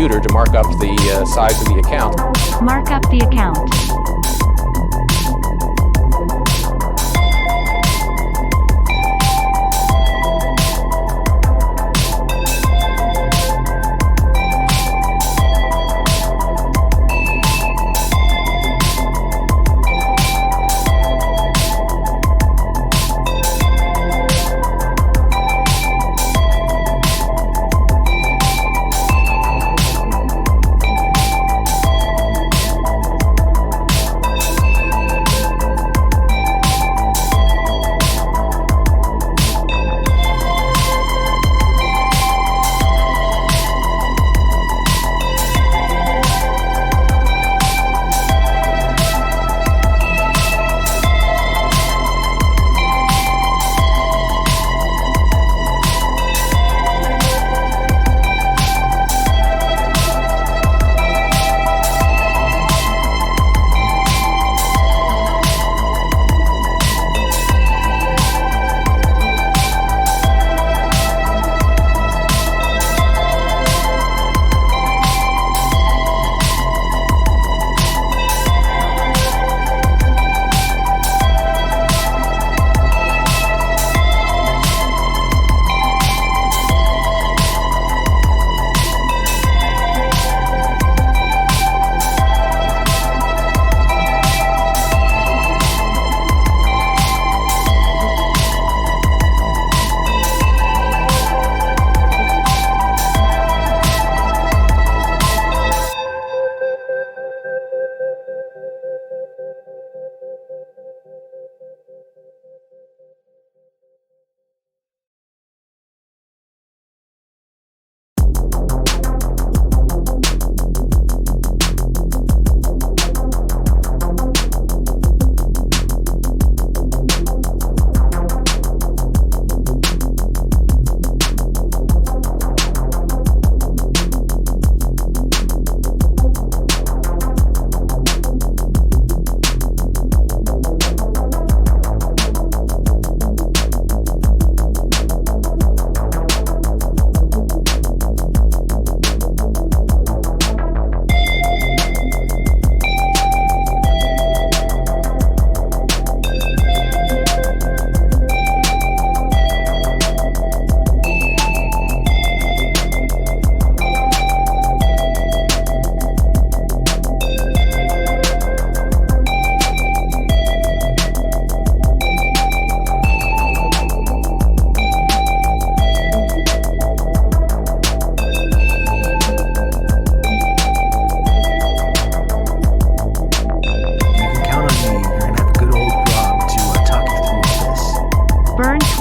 computer to mark up the size of the account. Mark up the account.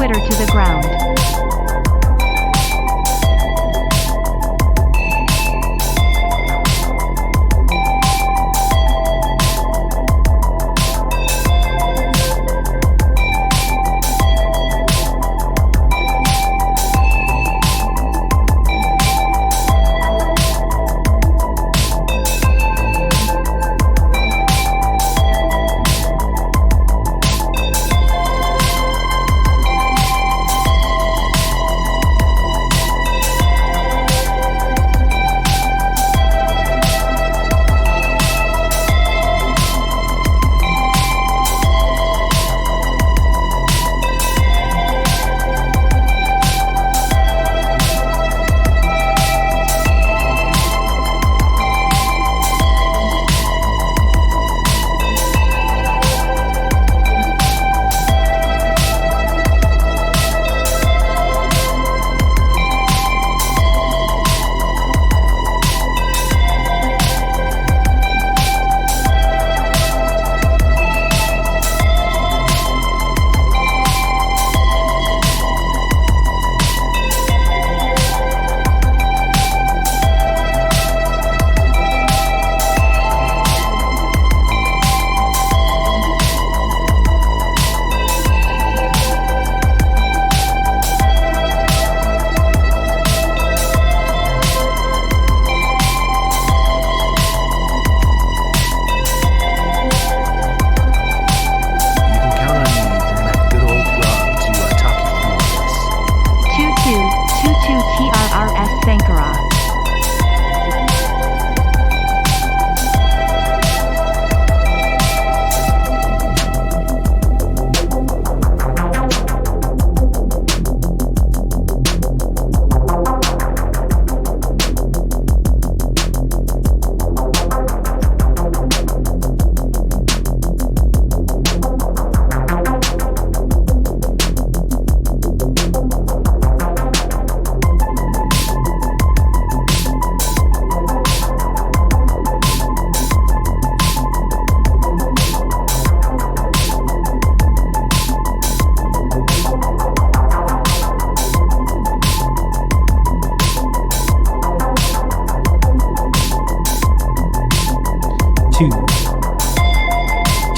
Twitter to the ground. TRRS Sankara.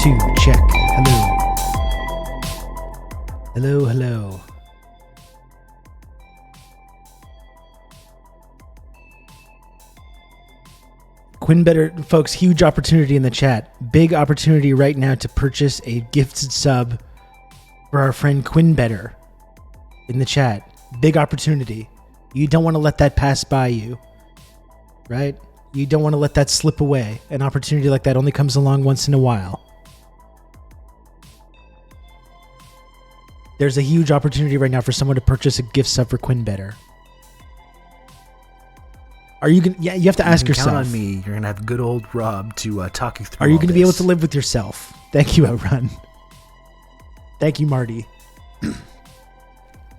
Two, check. Hello. QuinBetter, folks, huge opportunity in the chat. Big opportunity right now to purchase a gifted sub for our friend QuinBetter in the chat. Big opportunity. You don't want to let that pass by you, right? You don't want to let that slip away. An opportunity like that only comes along once in a while. There's a huge opportunity right now for someone to purchase a gift sub for QuinBetter. Are you gonna? Yeah, you have to ask yourself. Count on me. You're gonna have good old Rob to talk you through. Are you going to be able to live with yourself? Thank you, Outrun. Thank you, Marty.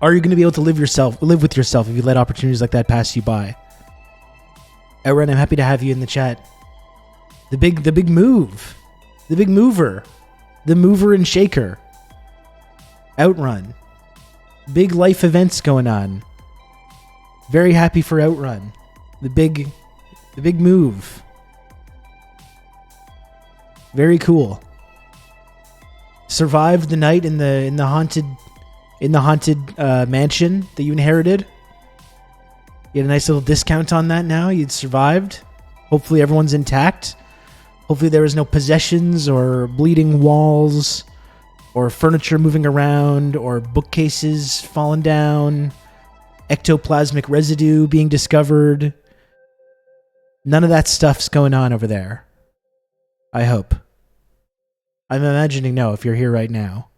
Are you going to be able to live with yourself if you let opportunities like that pass you by? Outrun, I'm happy to have you in the chat. The big move, the big mover, the mover and shaker. Outrun. Big life events going on. Very happy for Outrun. The big move. Very cool. Survived the night in the haunted mansion that you inherited. You had a nice little discount on that now. You'd survived. Hopefully everyone's intact. Hopefully there was no possessions or bleeding walls or furniture moving around, or bookcases falling down, ectoplasmic residue being discovered. None of that stuff's going on over there. I hope. I'm imagining no if you're here right now.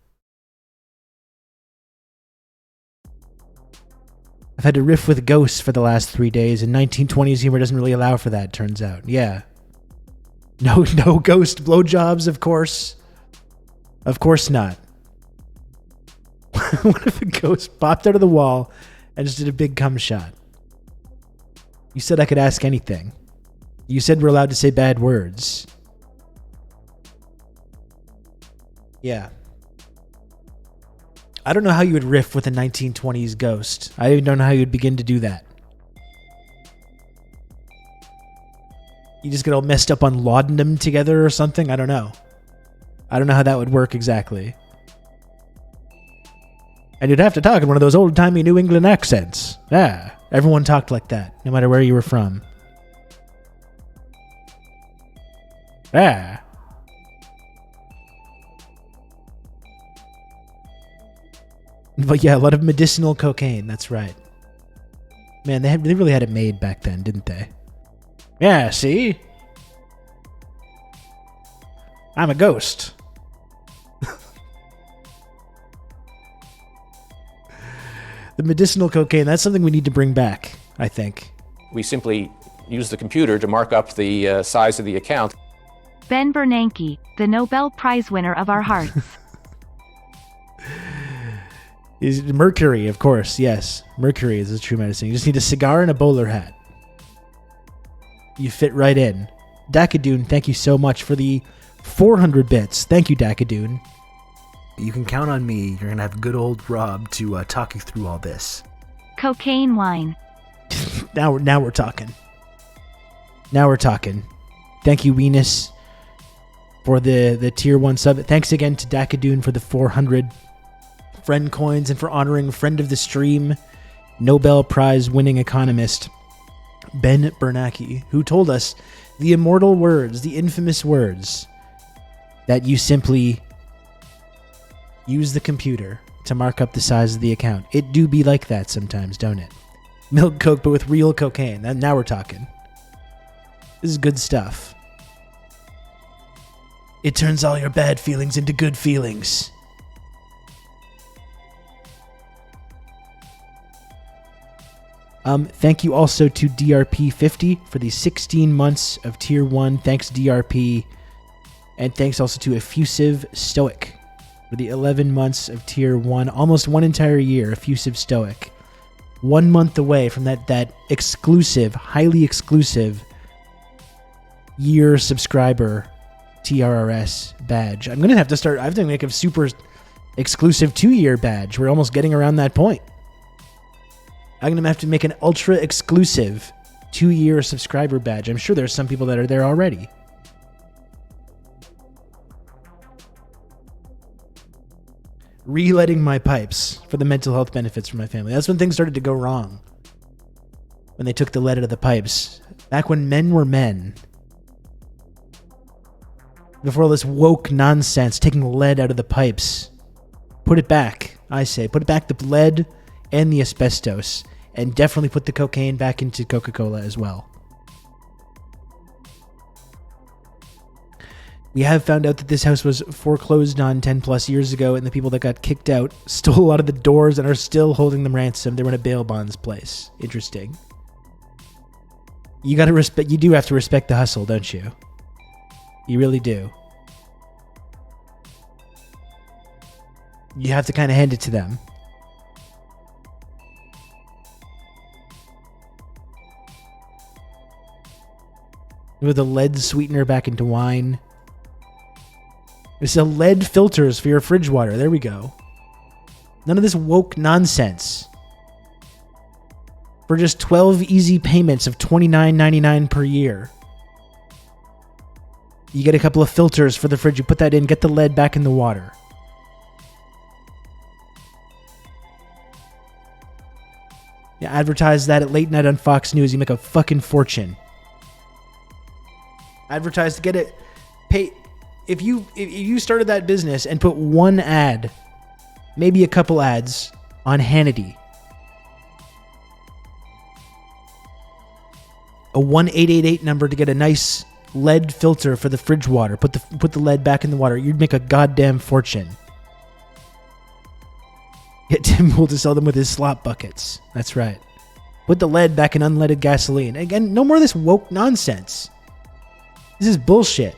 I've had to riff with ghosts for the last 3 days, and 1920s humor doesn't really allow for that, turns out. Yeah. No ghost blowjobs, of course. Of course not. What if a ghost popped out of the wall and just did a big cum shot? You said I could ask anything. You said we're allowed to say bad words. Yeah. I don't know how you would riff with a 1920s ghost. I don't know how you would begin to do that. You just get all messed up on laudanum together or something? I don't know. I don't know how that would work exactly. And you'd have to talk in one of those old-timey New England accents. Yeah, everyone talked like that, no matter where you were from. Yeah. But yeah, a lot of medicinal cocaine, that's right. Man, they really had it made back then, didn't they? Yeah, see? I'm a ghost. The medicinal cocaine, that's something we need to bring back, I think. We simply use the computer to mark up the size of the account. Ben Bernanke, the Nobel Prize winner of our hearts. Is Mercury, of course, yes. Mercury is a true medicine. You just need a cigar and a bowler hat. You fit right in. Dakadoon, thank you so much for the 400 bits. Thank you, Dakadoon. You can count on me. You're going to have good old Rob to talk you through all this. Cocaine wine. Now we're talking. Now we're talking. Thank you, Venus, for the tier 1 sub. Thanks again to Dakadoon for the 400 friend coins and for honoring friend of the stream, Nobel Prize winning economist Ben Bernanke, who told us the immortal words, the infamous words, that you simply use the computer to mark up the size of the account. It do be like that sometimes, don't it? Milk Coke, but with real cocaine. Now we're talking. This is good stuff. It turns all your bad feelings into good feelings. Thank you also to DRP50 for the 16 months of Tier 1. Thanks, DRP. And thanks also to Effusive Stoic for the 11 months of Tier 1. Almost one entire year, Effusive Stoic. 1 month away from that exclusive, highly exclusive year subscriber TRRS badge. I'm going to have to start, I have to make a super exclusive 2-year badge. We're almost getting around that point. I'm going to have to make an ultra exclusive 2-year subscriber badge. I'm sure there's some people that are there already. Relighting my pipes for the mental health benefits for my family. That's when things started to go wrong. When they took the lead out of the pipes. Back when men were men. Before all this woke nonsense, taking lead out of the pipes. Put it back, I say. Put it back, the lead and the asbestos, and definitely put the cocaine back into Coca-Cola as well. We have found out that this house was foreclosed on 10 plus years ago, and the people that got kicked out stole a lot of the doors and are still holding them ransom. They were in a bail bonds place. Interesting. You do have to respect the hustle, don't you? You really do. You have to kind of hand it to them. With a lead sweetener back into wine. It's a lead filters for your fridge water. There we go. None of this woke nonsense. For just 12 easy payments of $29.99 per year. You get a couple of filters for the fridge. You put that in. Get the lead back in the water. Yeah, advertise that at late night on Fox News. You make a fucking fortune. Advertise to get it. Pay. If you started that business and put one ad, maybe a couple ads on Hannity, a 1-888 number to get a nice lead filter for the fridge water. Put the lead back in the water. You'd make a goddamn fortune. Get Tim Pool to sell them with his slop buckets. That's right. Put the lead back in unleaded gasoline. Again, no more of this woke nonsense. This is bullshit.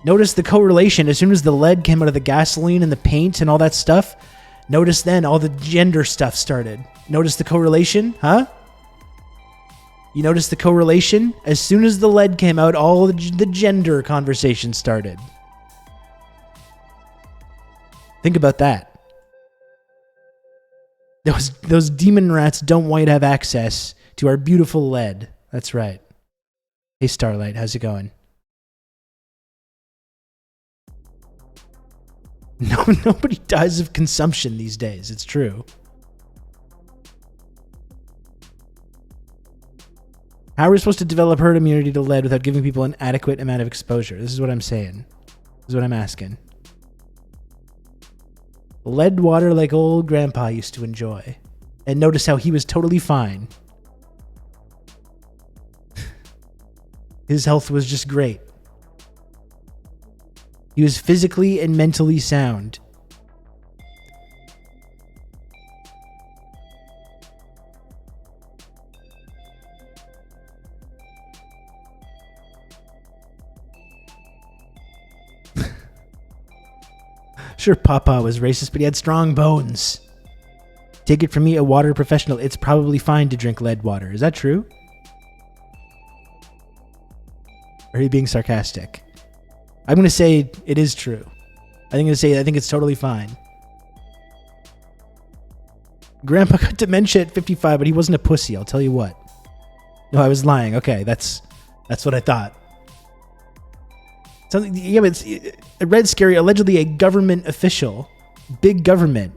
Notice the correlation. As soon as the lead came out of the gasoline and the paint and all that stuff, notice then all the gender stuff started. Notice the correlation? Huh? You notice the correlation? As soon as the lead came out, all the gender conversation started. Think about that. Those demon rats don't quite have access to our beautiful lead. That's right. Hey, Starlight, how's it going? No, nobody dies of consumption these days. It's true. How are we supposed to develop herd immunity to lead without giving people an adequate amount of exposure? This is what I'm saying. This is what I'm asking. Lead water like old grandpa used to enjoy. And notice how he was totally fine. His health was just great. He was physically and mentally sound. Sure, Papa was racist, but he had strong bones. Take it from me, a water professional, it's probably fine to drink lead water. Is that true? Or are you being sarcastic? I'm going to say it is true. I think it's totally fine. Grandpa got dementia at 55, but he wasn't a pussy, I'll tell you what. No, I was lying. Okay, that's what I thought. Something, yeah, but it's Red Scary, allegedly a government official. Big government.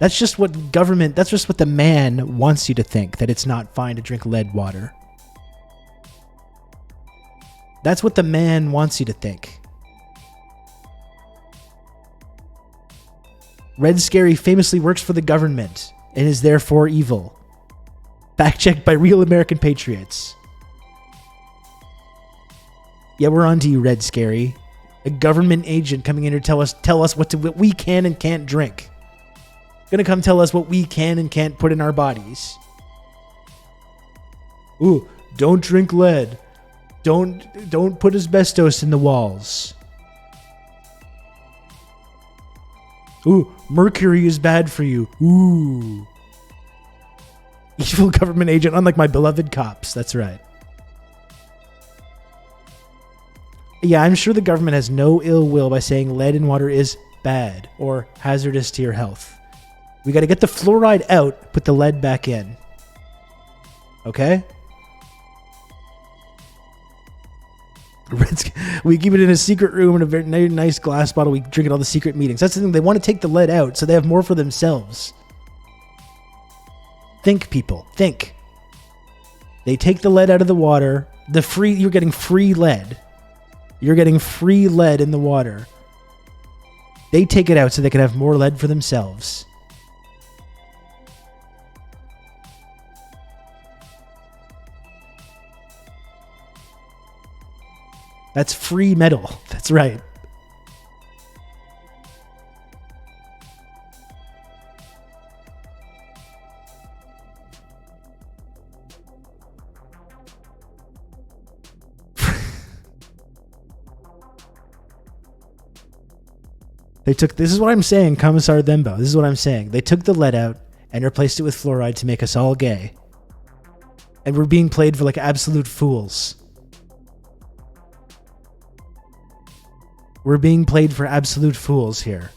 That's just what the man wants you to think, that it's not fine to drink lead water. That's what the man wants you to think. Red Scary famously works for the government and is therefore evil. Fact checked by real American patriots. Yeah, we're on to you, Red Scary. A government agent coming in to tell us what we can and can't drink. Gonna come tell us what we can and can't put in our bodies. Ooh, don't drink lead. Don't put asbestos in the walls. Ooh, mercury is bad for you. Ooh. Evil government agent, unlike my beloved cops. That's right. Yeah, I'm sure the government has no ill will by saying lead in water is bad or hazardous to your health. We got to get the fluoride out, put the lead back in. Okay? We keep it in a secret room in a very nice glass bottle. We drink it all the secret meetings. That's the thing. They want to take the lead out so they have more for themselves. Think, people. Think. They take the lead out of the water. You're getting free lead. You're getting free lead in the water. They take it out so they can have more lead for themselves. That's free metal. That's right. This is what I'm saying, Commissar Thembo. This is what I'm saying. They took the lead out and replaced it with fluoride to make us all gay. And we're being played for like absolute fools. We're being played for absolute fools here.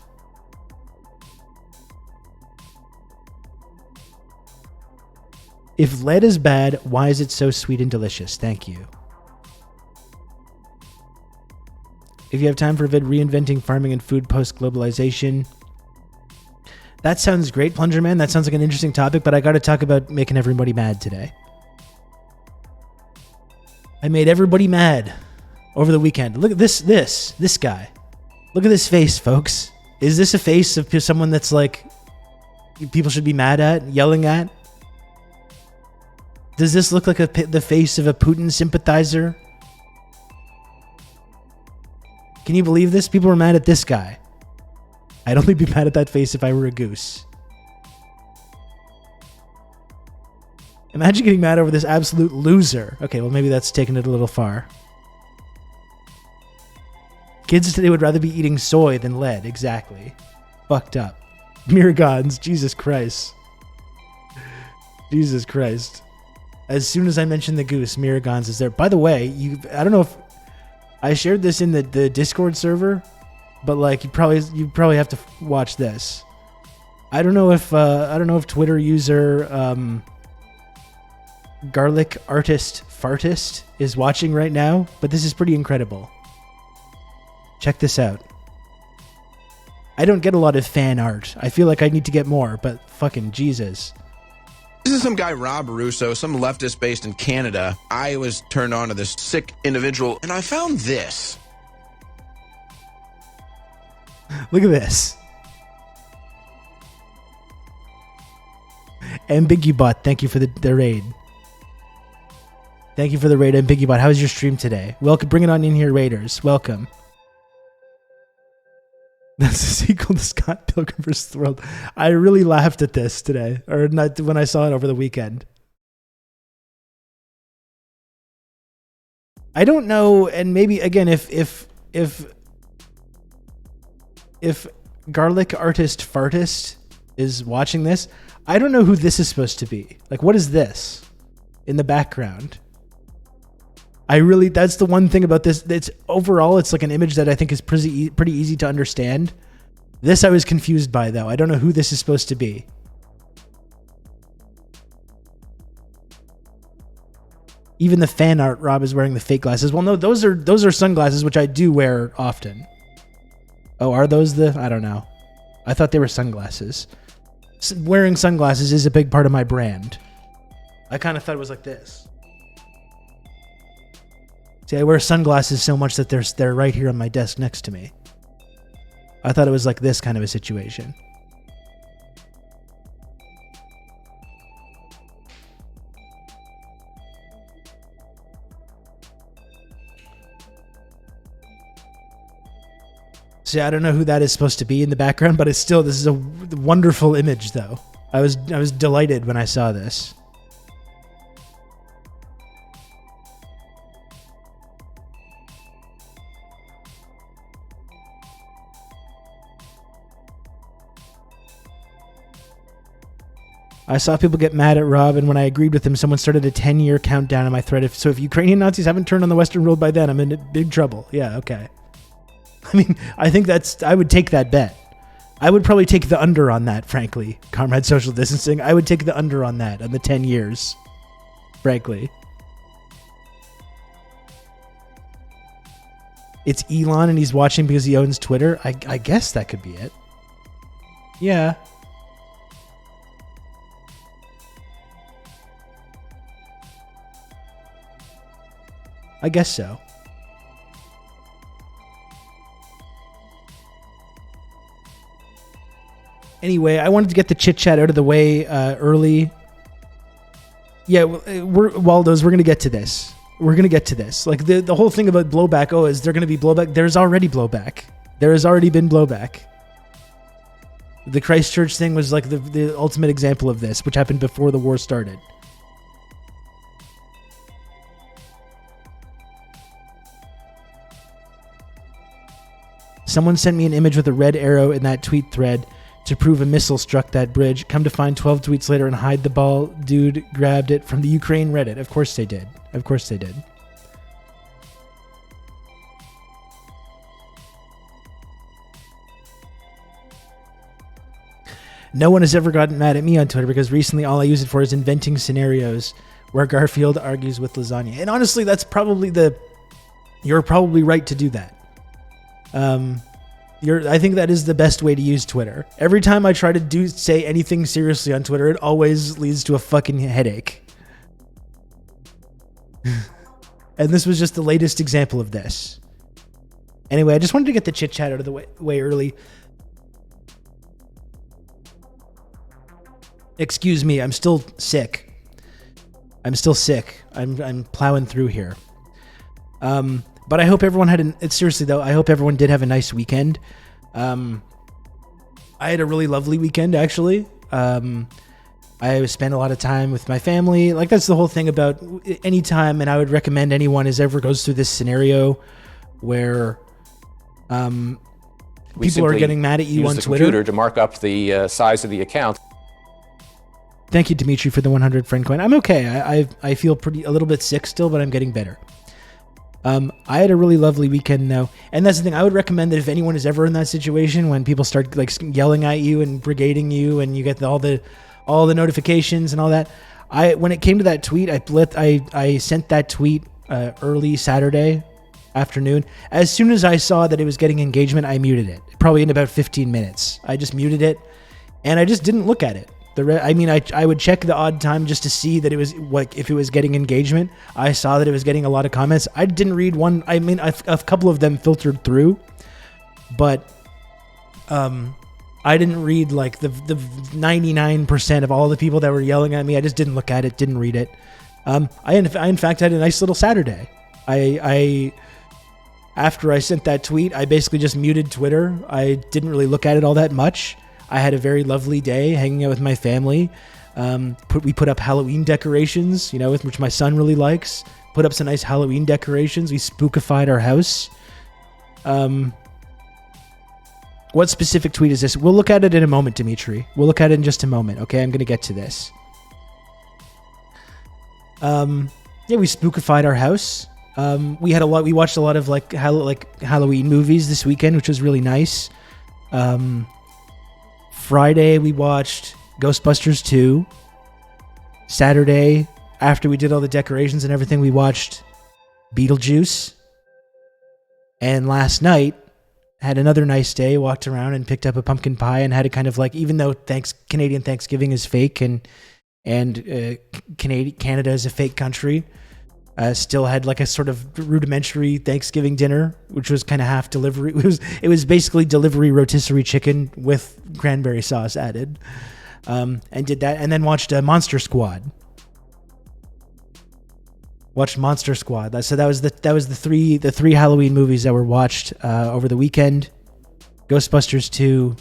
If lead is bad, why is it so sweet and delicious? Thank you. If you have time for a vid, reinventing farming and food post-globalization. That sounds great, Plunger Man. That sounds like an interesting topic, but I got to talk about making everybody mad today. I made everybody mad over the weekend. Look at this guy. Look at this face, folks. Is this a face of someone that's like people should be mad at, yelling at? Does this look like the face of a Putin sympathizer? Can you believe this? People were mad at this guy. I'd only be mad at that face if I were a goose. Imagine getting mad over this absolute loser. Okay, well, maybe that's taking it a little far. Kids today would rather be eating soy than lead. Exactly. Fucked up. Miragons. Jesus Christ. Jesus Christ. As soon as I mentioned the goose, Miragons is there. By the way, I don't know if I shared this in the Discord server. but like you probably have to watch this. I don't know if Twitter user Garlic Artist Fartist is watching right now, but this is pretty incredible. Check this out. I don't get a lot of fan art. I feel like I need to get more, but fucking Jesus. This is some guy, Rob Russo, some leftist based in Canada. I was turned on to this sick individual, and I found this. Look at this. Ambigubot, thank you for the raid. Thank you for the raid, Ambigubot. How was your stream today? Welcome, bring it on in here, Raiders. Welcome. That's a sequel to Scott Pilgrim vs. the World. I really laughed at this today, or not when I saw it over the weekend. I don't know, and maybe again, if Garlic Artist Fartist is watching this, I don't know who this is supposed to be. Like, what is this in the background? That's the one thing about this. It's overall, it's like an image that I think is pretty easy to understand. This I was confused by, though. I don't know who this is supposed to be. Even the fan art, Rob is wearing the fake glasses. Well, no, those are sunglasses, which I do wear often. Oh, are those I don't know. I thought they were sunglasses. Wearing sunglasses is a big part of my brand. I kind of thought it was like this. See, I wear sunglasses so much that they're right here on my desk next to me. I thought it was like this kind of a situation. See, I don't know who that is supposed to be in the background, but this is a wonderful image, though. I was delighted when I saw this. I saw people get mad at Rob, and when I agreed with him, someone started a 10-year countdown on my thread. So if Ukrainian Nazis haven't turned on the Western world by then, I'm in big trouble. Yeah, okay. I mean, I think I would take that bet. I would probably take the under on that, frankly. Comrade Social Distancing. I would take the under on that, on the 10 years. Frankly. It's Elon and he's watching because he owns Twitter. I guess that could be it. Yeah. I guess so. Anyway, I wanted to get the chit chat out of the way early. Yeah, Waldo's. We're gonna get to this. Like the whole thing about blowback. Oh, is there gonna be blowback? There's already blowback. There has already been blowback. The Christchurch thing was like the ultimate example of this, which happened before the war started. Someone sent me an image with a red arrow in that tweet thread to prove a missile struck that bridge. Come to find 12 tweets later and hide the ball. Dude grabbed it from the Ukraine Reddit. Of course they did. Of course they did. No one has ever gotten mad at me on Twitter because recently all I use it for is inventing scenarios where Garfield argues with lasagna. And honestly, that's probably you're probably right to do that. I think that is the best way to use Twitter. Every time I try to say anything seriously on Twitter, it always leads to a fucking headache. And this was just the latest example of this. Anyway, I just wanted to get the chit chat out of the way early. Excuse me, I'm still sick. I'm plowing through here. But I hope everyone seriously though, I hope everyone did have a nice weekend. I had a really lovely weekend, actually. I spent a lot of time with my family. Like, that's the whole thing about any time, and I would recommend anyone who ever goes through this scenario where people are getting mad at you on Twitter. Use the computer to mark up the size of the account. Thank you, Dimitri, for the 100 friend coin. I'm okay. I feel a little bit sick still, but I'm getting better. I had a really lovely weekend though, and that's the thing. I would recommend that if anyone is ever in that situation when people start like yelling at you and brigading you, and you get all the notifications and all that. When it came to that tweet, I sent that tweet early Saturday afternoon. As soon as I saw that it was getting engagement, I muted it. Probably in about 15 minutes, I just muted it, and I just didn't look at it. I would check the odd time just to see that it was like if it was getting engagement. I saw that it was getting a lot of comments. I didn't read one. I mean, a couple of them filtered through, but I didn't read like the 99% of all the people that were yelling at me. I just didn't look at it, didn't read it. I in fact had a nice little Saturday. I after I sent that tweet, I basically just muted Twitter. I didn't really look at it all that much. I had a very lovely day hanging out with my family. We put up Halloween decorations, which my son really likes. Put up some nice Halloween decorations. We spookified our house. What specific tweet is this? We'll look at it in a moment, Dimitri. We'll look at it in just a moment. Okay, I'm going to get to this. We spookified our house. We watched a lot of like Halloween movies this weekend, which was really nice. Friday, we watched Ghostbusters 2. Saturday, after we did all the decorations and everything, we watched Beetlejuice. And last night, had another nice day, walked around and picked up a pumpkin pie and had a kind of like, even though Canadian Thanksgiving is fake and Canada is a fake country, still had like a sort of rudimentary Thanksgiving dinner, which was kind of half delivery. It was basically delivery rotisserie chicken with cranberry sauce added, and did that, and then watched Monster Squad. Watched Monster Squad. So that was the three Halloween movies that were watched over the weekend. Ghostbusters 2,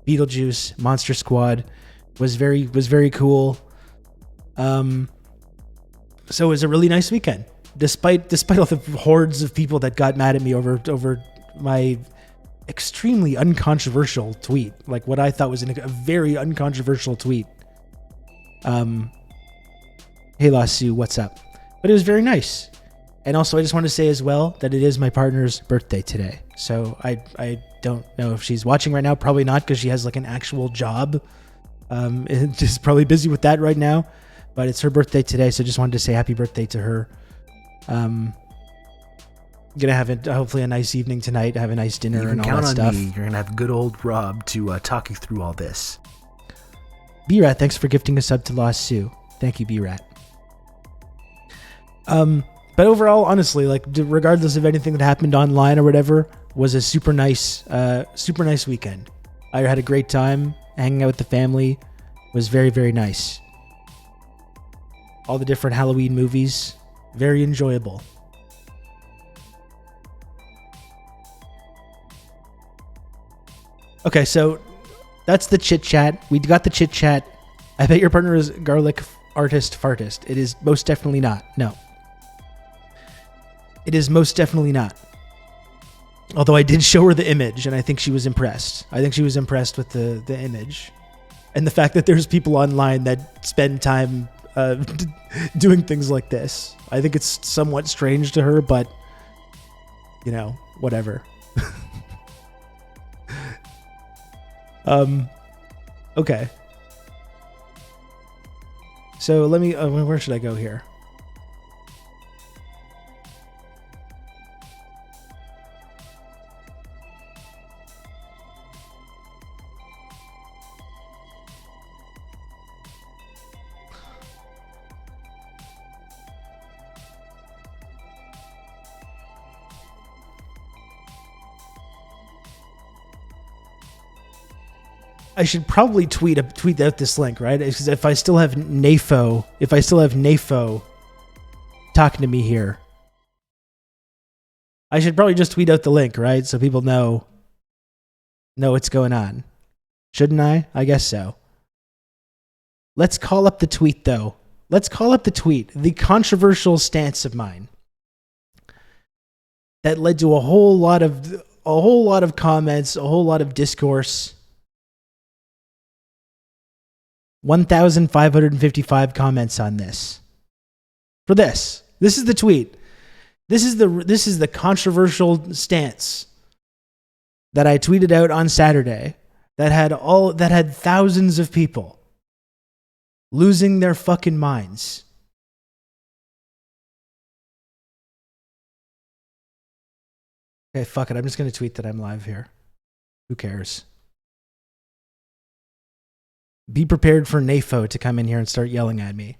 Beetlejuice, Monster Squad was very cool. So it was a really nice weekend, despite all the hordes of people that got mad at me over my extremely uncontroversial tweet, like what I thought was a very uncontroversial tweet. Hey Lasu, what's up? But it was very nice. And also, I just want to say as well that it is my partner's birthday today. So I don't know if she's watching right now. Probably not, because she has like an actual job. And she's probably busy with that right now. But it's her birthday today, so just wanted to say happy birthday to her. Gonna have hopefully a nice evening tonight, have a nice dinner and all that stuff. Me. You're gonna have good old Rob to talk you through all this. B-Rat, thanks for gifting a sub to Lost Sue. Thank you, B-Rat. But overall, honestly, like regardless of anything that happened online or whatever, was a super nice weekend. I had a great time hanging out with the family. Was very, very nice. All the different Halloween movies, very enjoyable. Okay, so that's the chit chat. We got the chit chat. I bet your partner is garlic artist fartist. It is most definitely not. No. It is most definitely not. Although I did show her the image, and I think she was impressed. I think she was impressed with the image. And the fact that there's people online that spend time doing things like this. I think it's somewhat strange to her, but whatever. Okay. So let me, where should I go here? I should probably tweet out this link, right? Because if I still have NAFO talking to me here, I should probably just tweet out the link, right? So people know what's going on. Shouldn't I? I guess so. Let's call up the tweet, though. Let's call up the tweet. The controversial stance of mine that led to a whole lot of comments, a whole lot of discourse. 1,555 comments on this. For this. This is the tweet. This is the controversial stance that I tweeted out on Saturday that had thousands of people losing their fucking minds. Okay, fuck it. I'm just going to tweet that I'm live here. Who cares? Be prepared for NAFO to come in here and start yelling at me.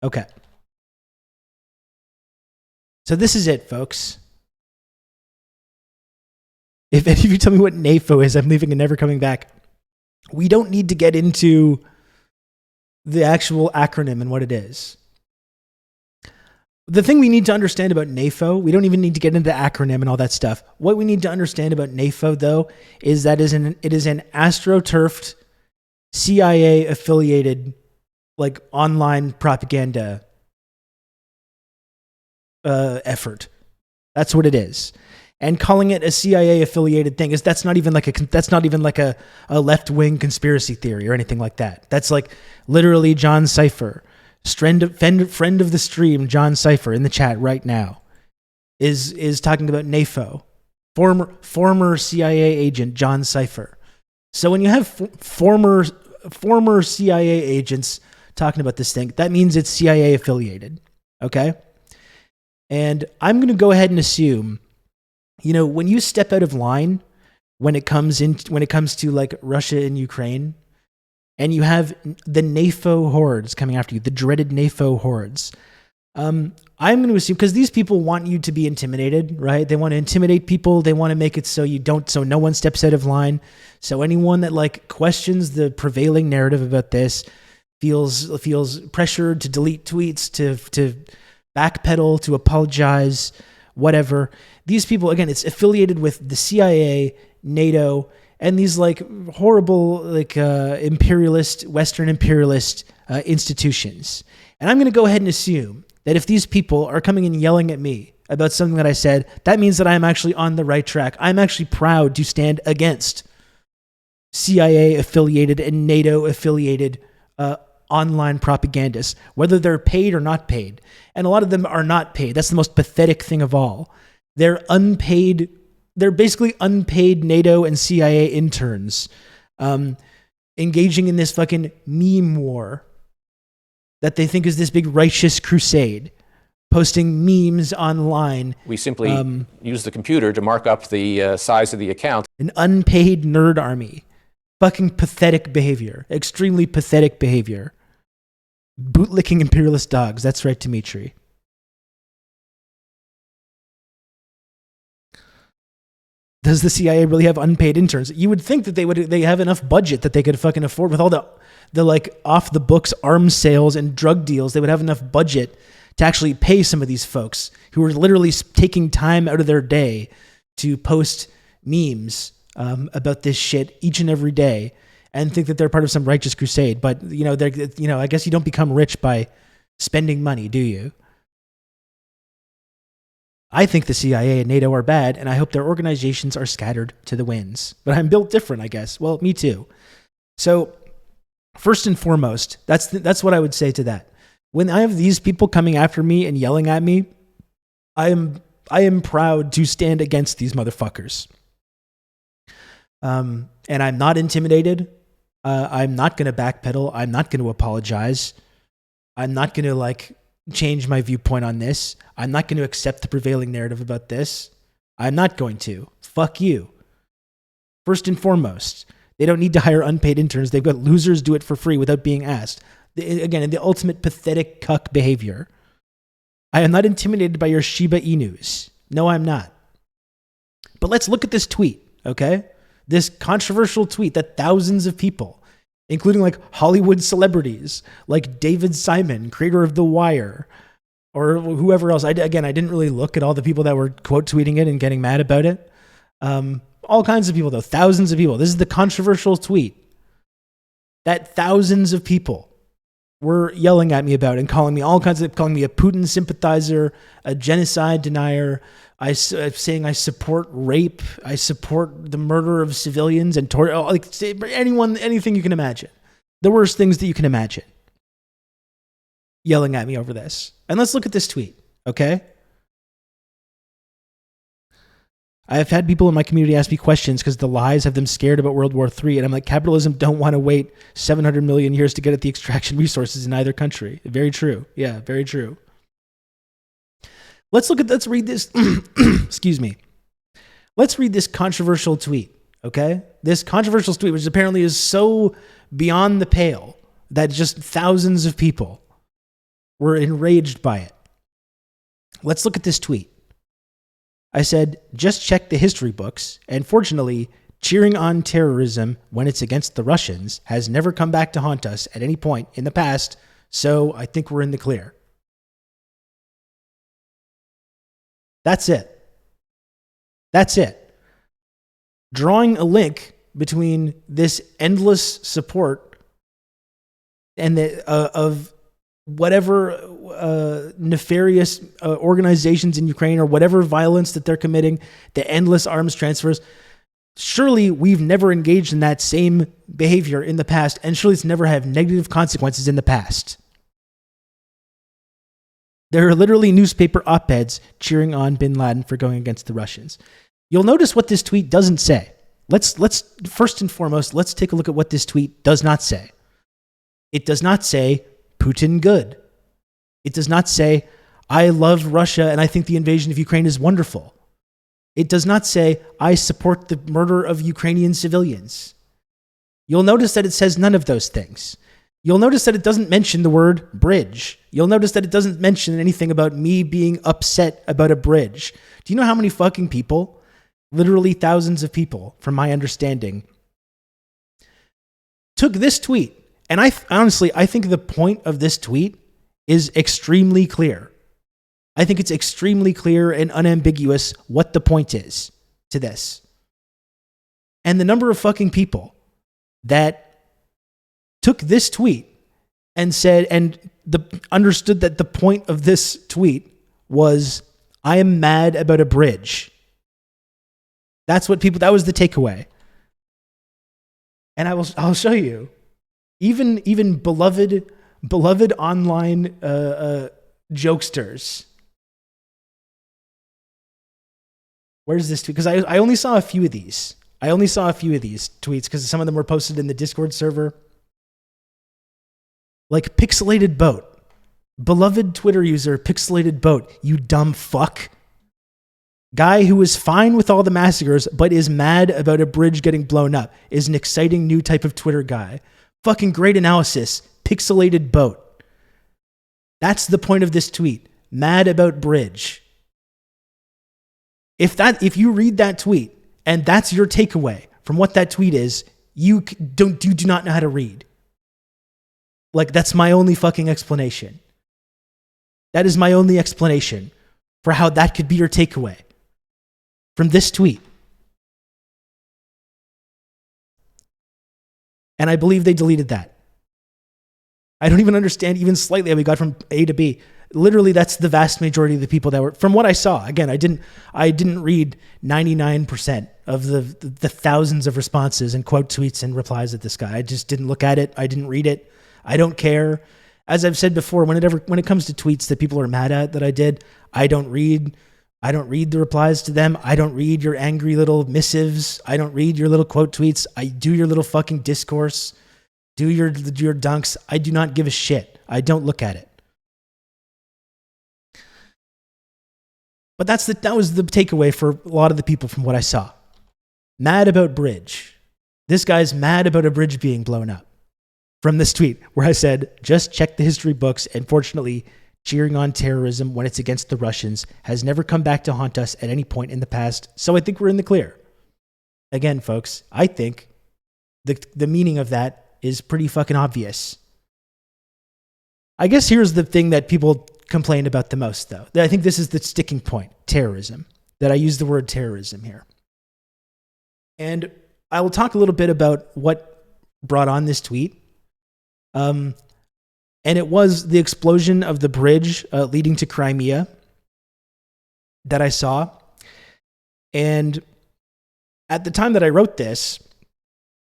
Okay. So this is it, folks. If any of you tell me what NAFO is, I'm leaving and never coming back. We don't need to get into the actual acronym and what it is. The thing we need to understand about NAFO, we don't even need to get into the acronym and all that stuff. What we need to understand about NAFO, though, is that it is an astroturfed, CIA-affiliated, like, online propaganda effort. That's what it is. And calling it a CIA affiliated thing that's not even like a left wing conspiracy theory or anything like that. That's like literally John Cipher, friend of the stream, John Cipher in the chat right now, is talking about NAFO, former CIA agent John Cipher. So when you have former CIA agents talking about this thing, that means it's CIA affiliated. Okay. And I'm going to go ahead and assume, when you step out of line, when it comes to like Russia and Ukraine, and you have the NAFO hordes coming after you, the dreaded NAFO hordes, I'm going to assume, because these people want you to be intimidated, right? They want to intimidate people. They want to make it so so no one steps out of line. So anyone that like questions the prevailing narrative about this feels pressured to delete tweets, to backpedal, to apologize, whatever. These people, again, it's affiliated with the CIA, NATO, and these like horrible like Western imperialist institutions. And I'm going to go ahead and assume that if these people are coming and yelling at me about something that I said, that means that I'm actually on the right track. I'm actually proud to stand against CIA affiliated and NATO affiliated online propagandists, whether they're paid or not paid. And a lot of them are not paid. That's the most pathetic thing of all. They're unpaid. They're basically unpaid NATO and CIA interns engaging in this fucking meme war that they think is this big righteous crusade, posting memes online. We simply use the computer to mark up the size of the account. An unpaid nerd army. Fucking pathetic behavior. Extremely pathetic behavior. Bootlicking imperialist dogs. That's right, Dimitri. Does the CIA really have unpaid interns? You would think that they have enough budget that they could fucking afford, with all the like off the books arms sales and drug deals. They would have enough budget to actually pay some of these folks who are literally taking time out of their day to post memes about this shit each and every day, and think that they're part of some righteous crusade. But I guess you don't become rich by spending money, do you? I think the CIA and NATO are bad, and I hope their organizations are scattered to the winds. But I'm built different, I guess. Well, me too. So, first and foremost, that's what I would say to that. When I have these people coming after me and yelling at me, I am proud to stand against these motherfuckers. And I'm not intimidated. I'm not going to backpedal. I'm not going to apologize. I'm not going to change my viewpoint on this. I'm not going to accept the prevailing narrative about this. I'm not going to. Fuck you. First and foremost, they don't need to hire unpaid interns. They've got losers do it for free without being asked. Again, the ultimate pathetic cuck behavior. I am not intimidated by your Shiba Inus. No, I'm not. But let's look at this tweet, okay? This controversial tweet that thousands of people, including like Hollywood celebrities, like David Simon, creator of The Wire, or whoever else. I didn't really look at all the people that were quote tweeting it and getting mad about it. All kinds of people, though, thousands of people. This is the controversial tweet that thousands of people were yelling at me about and calling me calling me a Putin sympathizer, a genocide denier, saying I support rape, I support the murder of civilians and torture, like anything you can imagine. The worst things that you can imagine. Yelling at me over this. And let's look at this tweet, okay? I have had people in my community ask me questions because the lies have them scared about World War III. And I'm like, capitalism don't want to wait 700 million years to get at the extraction resources in either country. Very true. Yeah, very true. Let's read this. Excuse me. Let's read this controversial tweet, okay? This controversial tweet, which apparently is so beyond the pale that just thousands of people were enraged by it. Let's look at this tweet. I said, just check the history books, and fortunately, cheering on terrorism when it's against the Russians has never come back to haunt us at any point in the past, so I think we're in the clear. That's it. That's it. Drawing a link between this endless support and of whatever nefarious organizations in Ukraine or whatever violence that they're committing, the endless arms transfers. Surely we've never engaged in that same behavior in the past, and surely it's never had negative consequences in the past. There are literally newspaper op-eds cheering on bin Laden for going against the Russians. You'll notice what this tweet doesn't say. Let's first and foremost, let's take a look at what this tweet does not say. It does not say Putin good. It does not say, I love Russia and I think the invasion of Ukraine is wonderful. It does not say, I support the murder of Ukrainian civilians. You'll notice that it says none of those things. You'll notice that it doesn't mention the word bridge. You'll notice that it doesn't mention anything about me being upset about a bridge. Do you know how many fucking people, literally thousands of people, from my understanding, took this tweet? And I think the point of this tweet is extremely clear. I think it's extremely clear and unambiguous what the point is to this. And the number of fucking people that took this tweet and said, understood that the point of this tweet was, I am mad about a bridge. That was the takeaway. And I'll show you. Even beloved online jokesters. Where's this tweet? Because I only saw a few of these. Tweets because some of them were posted in the Discord server. Like Pixelated Boat. Beloved Twitter user Pixelated Boat. You dumb fuck. Guy who is fine with all the massacres but is mad about a bridge getting blown up is an exciting new type of Twitter guy. Fucking great analysis. Pixelated Boat. That's the point of this tweet. Mad about bridge. If you read that tweet and that's your takeaway from what that tweet is, you do not know how to read. Like, that's my only fucking explanation. That is my only explanation for how that could be your takeaway from this tweet. And I believe they deleted that. I don't even understand even slightly how we got from A to B. Literally, that's the vast majority of the people that were, from what I saw. Again, I didn't read 99% of the thousands of responses and quote tweets and replies at this guy. I just didn't look at it. I didn't read it. I don't care. As I've said before, when it comes to tweets that people are mad at that I did, I don't read the replies to them. I don't read your angry little missives. I don't read your little quote tweets. I do your little fucking discourse. Do your dunks. I do not give a shit. I don't look at it. But that was the takeaway for a lot of the people from what I saw. Mad about bridge. This guy's mad about a bridge being blown up. From this tweet where I said, just check the history books, and fortunately, cheering on terrorism when it's against the Russians has never come back to haunt us at any point in the past, so I think we're in the clear. Again, folks, I think the meaning of that is pretty fucking obvious. I guess here's the thing that people complain about the most, though. I think this is the sticking point, terrorism, that I use the word terrorism here. And I will talk a little bit about what brought on this tweet And it was the explosion of the bridge leading to Crimea that I saw. And at the time that I wrote this,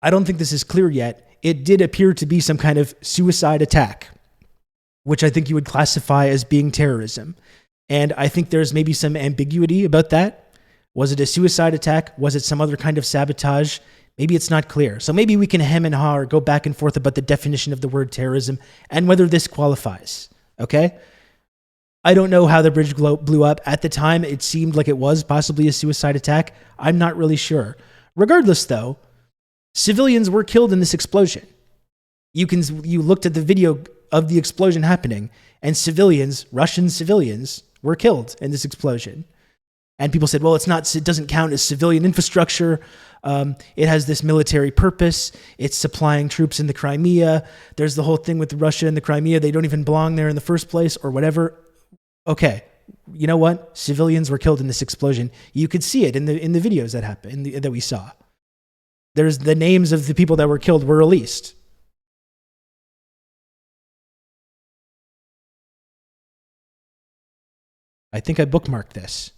I don't think this is clear yet. It did appear to be some kind of suicide attack, which I think you would classify as being terrorism. And I think there's maybe some ambiguity about that. Was it a suicide attack? Was it some other kind of sabotage? Maybe it's not clear. So maybe we can hem and haw or go back and forth about the definition of the word terrorism and whether this qualifies. Okay? I don't know how the bridge blew up. At the time, it seemed like it was possibly a suicide attack. I'm not really sure. Regardless, though, civilians were killed in this explosion. You looked at the video of the explosion happening, and civilians, Russian civilians, were killed in this explosion. And people said, well, it doesn't count as civilian infrastructure. It has this military purpose. It's supplying troops in the Crimea. There's the whole thing with Russia and the Crimea. They don't even belong there in the first place or whatever. Okay, you know what? Civilians were killed in this explosion. You could see it in the videos that happened, that we saw. There's the names of the people that were killed were released. I think I bookmarked this.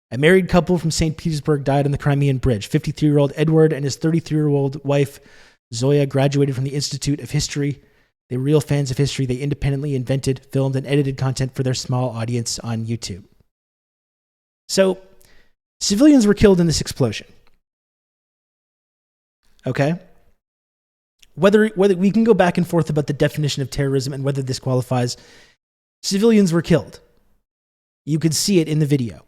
A married couple from St. Petersburg died on the Crimean Bridge. 53-year-old Edward and his 33-year-old wife, Zoya, graduated from the Institute of History. They were real fans of history. They independently invented, filmed, and edited content for their small audience on YouTube. So, civilians were killed in this explosion. Okay? Whether we can go back and forth about the definition of terrorism and whether this qualifies, civilians were killed. You could see it in the video.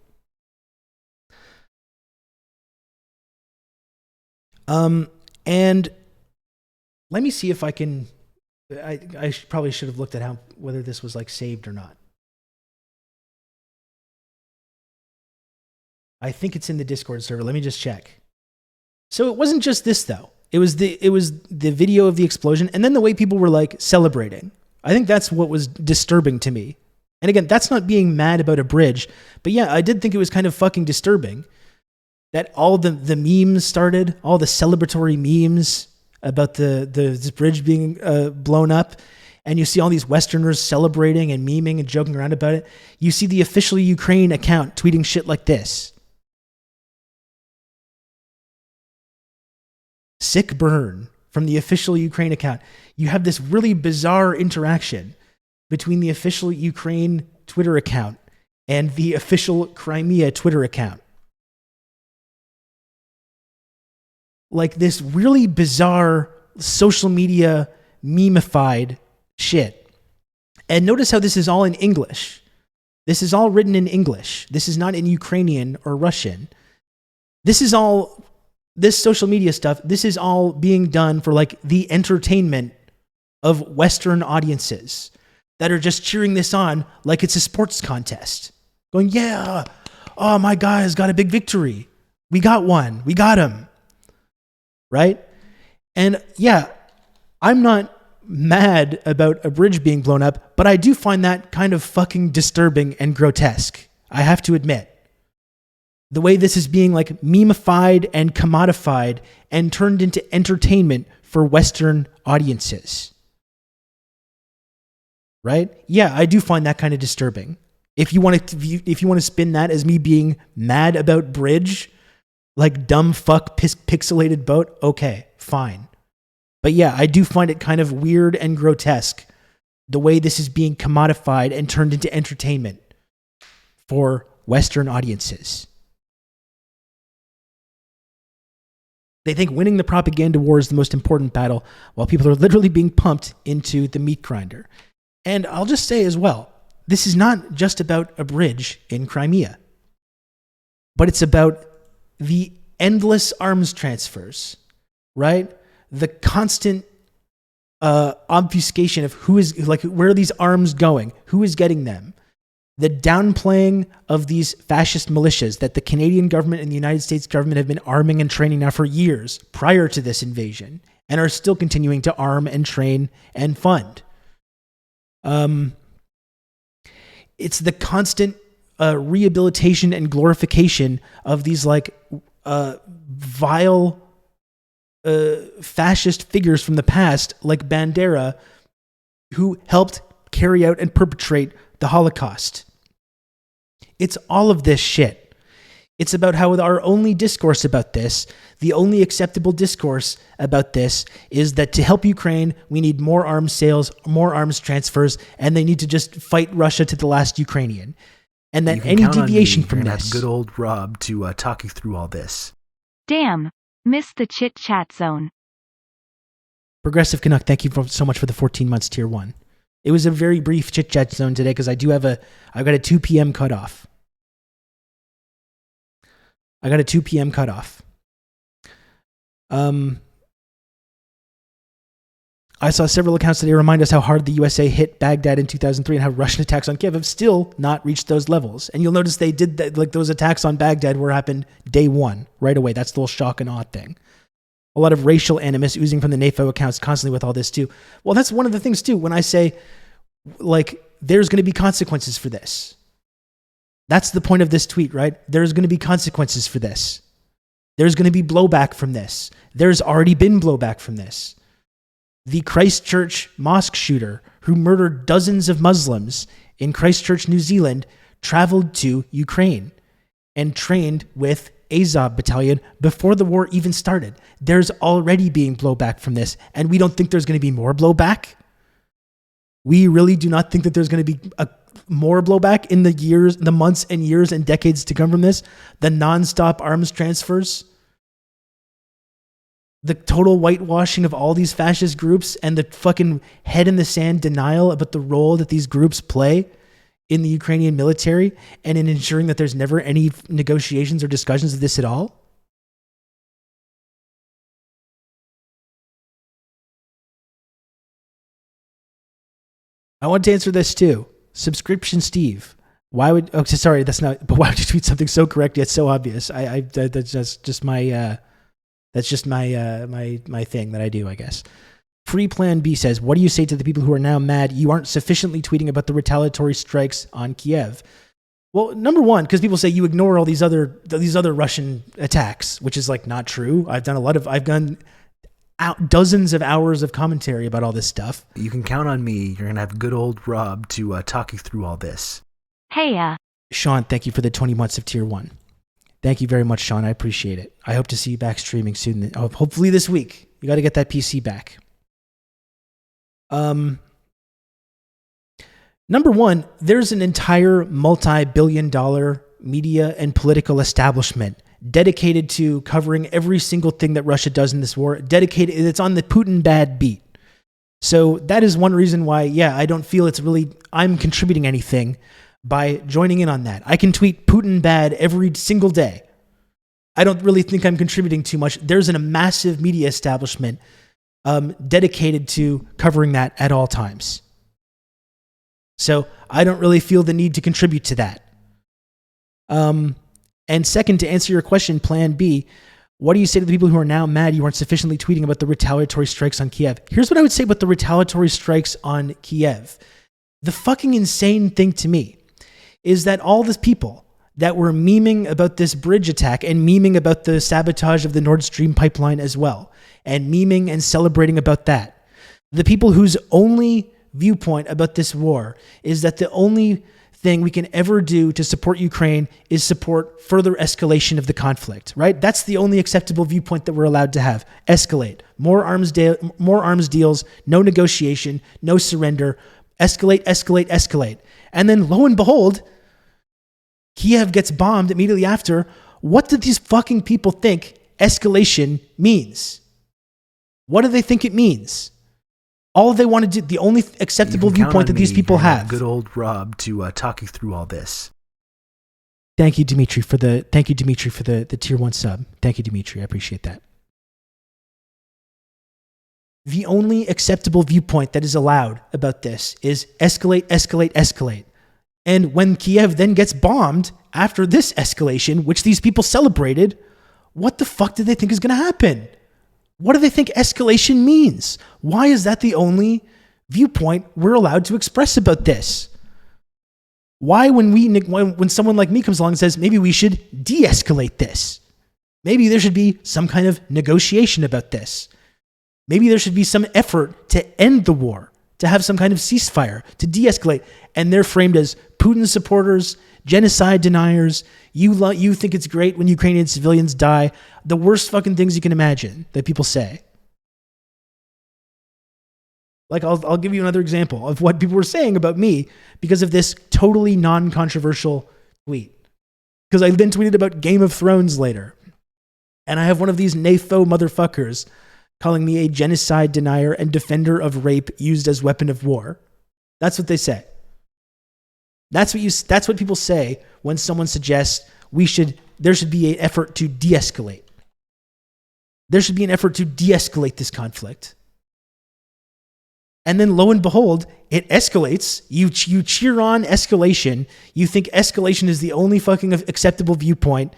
And let me see if I can. I probably should have looked at whether this was like saved or not. I think it's in the Discord server. Let me just check. So it wasn't just this though. It was the video of the explosion and then the way people were like celebrating. I think that's what was disturbing to me. And again, that's not being mad about a bridge, but yeah, I did think it was kind of fucking disturbing that all the memes started, all the celebratory memes about this bridge being blown up, and you see all these Westerners celebrating and memeing and joking around about it. You see the official Ukraine account tweeting shit like this. Sick burn from the official Ukraine account. You have this really bizarre interaction between the official Ukraine Twitter account and the official Crimea Twitter account. Like this really bizarre social media memeified shit. And notice how this is all in English. This is all written in English. This is not in Ukrainian or Russian. This social media stuff, this is all being done for like the entertainment of Western audiences that are just cheering this on like it's a sports contest. Going, yeah, oh, my guy's got a big victory. We got one. We got him. Right? And yeah, I'm not mad about a bridge being blown up, but I do find that kind of fucking disturbing and grotesque. I have to admit. The way this is being like memeified and commodified and turned into entertainment for Western audiences. Right? Yeah, I do find that kind of disturbing. If you want to spin that as me being mad about bridge, like dumb fuck pixelated boat, okay, fine. But yeah, I do find it kind of weird and grotesque the way this is being commodified and turned into entertainment for Western audiences. They think winning the propaganda war is the most important battle, while people are literally being pumped into the meat grinder. And I'll just say as well, this is not just about a bridge in Crimea, but it's about the endless arms transfers, right? The constant obfuscation of who is, like, where are these arms going? Who is getting them? The downplaying of these fascist militias that the Canadian government and the United States government have been arming and training now for years prior to this invasion and are still continuing to arm and train and fund. It's the constant rehabilitation and glorification of these like vile fascist figures from the past, like Bandera, who helped carry out and perpetrate the Holocaust. It's all of this shit. It's about how our only discourse about this, the only acceptable discourse about this, is that to help Ukraine, we need more arms sales, more arms transfers, and they need to just fight Russia to the last Ukrainian. And that any deviation from this... Good old Rob to talk you through all this. Damn. Missed the chit chat zone. Progressive Canuck, thank you so much for the 14 months tier 1. It was a very brief chit chat zone today because I've got a 2 p.m. cutoff. I got a 2 p.m. cutoff. I saw several accounts today remind us how hard the USA hit Baghdad in 2003 and how Russian attacks on Kiev have still not reached those levels. And you'll notice they did that, like those attacks on Baghdad happened day one, right away. That's the little shock and awe thing. A lot of racial animus oozing from the NAFO accounts constantly with all this too. Well, that's one of the things too, when I say, like, there's going to be consequences for this. That's the point of this tweet, right? There's going to be consequences for this. There's going to be blowback from this. There's already been blowback from this. The Christchurch mosque shooter who murdered dozens of Muslims in Christchurch, New Zealand, traveled to Ukraine and trained with Azov Battalion before the war even started. There's already being blowback from this, and we don't think there's going to be more blowback. We really do not think that there's going to be more blowback in the months and years and decades to come from this. The nonstop arms transfers, the total whitewashing of all these fascist groups, and the fucking head in the sand denial about the role that these groups play in the Ukrainian military and in ensuring that there's never any negotiations or discussions of this at all. I want to answer this too. Subscription Steve. Why would, oh, sorry, that's not, but why would you tweet something so correct yet so obvious? That's just my, that's just my thing that I do, I guess. Free Plan B says, what do you say to the people who are now mad you aren't sufficiently tweeting about the retaliatory strikes on Kiev? Well, number one, because people say you ignore all these other Russian attacks, which is like not true. I've done dozens of hours of commentary about all this stuff. You can count on me. You're going to have good old Rob to talk you through all this. Hey, Sean, thank you for the 20 months of tier 1. Thank you very much, Sean. I appreciate it. I hope to see you back streaming soon. Hopefully this week. You got to get that PC back. Number one, there's an entire multi-billion-dollar media and political establishment dedicated to covering every single thing that Russia does in this war. It's on the Putin bad beat. So that is one reason why, I don't feel I'm contributing anything by joining in on that. I can tweet Putin bad every single day. I don't really think I'm contributing too much. There's a massive media establishment dedicated to covering that at all times. So I don't really feel the need to contribute to that. And second, to answer your question, Plan B, what do you say to the people who are now mad you aren't sufficiently tweeting about the retaliatory strikes on Kiev? Here's what I would say about the retaliatory strikes on Kiev. The fucking insane thing to me is that all these people that were memeing about this bridge attack and memeing about the sabotage of the Nord Stream pipeline as well, and memeing and celebrating about that, the people whose only viewpoint about this war is that the only thing we can ever do to support Ukraine is support further escalation of the conflict, right? That's the only acceptable viewpoint that we're allowed to have. Escalate. More arms deals, no negotiation, no surrender, escalate, escalate, escalate. And then lo and behold, Kiev gets bombed immediately after. What do these fucking people think escalation means? What do they think it means? All they want to do, the only acceptable viewpoint that these people have. Good old Rob to talk you through all this. Thank you, Dimitri, for the tier 1 sub. Thank you, Dimitri. I appreciate that. The only acceptable viewpoint that is allowed about this is escalate, escalate, escalate. And when Kiev then gets bombed after this escalation, which these people celebrated, what the fuck do they think is going to happen? What do they think escalation means? Why is that the only viewpoint we're allowed to express about this? Why when someone like me comes along and says, maybe we should de-escalate this? Maybe there should be some kind of negotiation about this. Maybe there should be some effort to end the war, to have some kind of ceasefire, to de-escalate. And they're framed as Putin supporters, genocide deniers. You think it's great when Ukrainian civilians die. The worst fucking things you can imagine that people say. Like, I'll give you another example of what people were saying about me because of this totally non-controversial tweet. Because I then tweeted about Game of Thrones later. And I have one of these NAFO motherfuckers calling me a genocide denier and defender of rape used as weapon of war. That's what they say. That's what people say when someone suggests there should be an effort to de-escalate. There should be an effort to de-escalate this conflict. And then lo and behold, it escalates. You cheer on escalation. You think escalation is the only fucking acceptable viewpoint.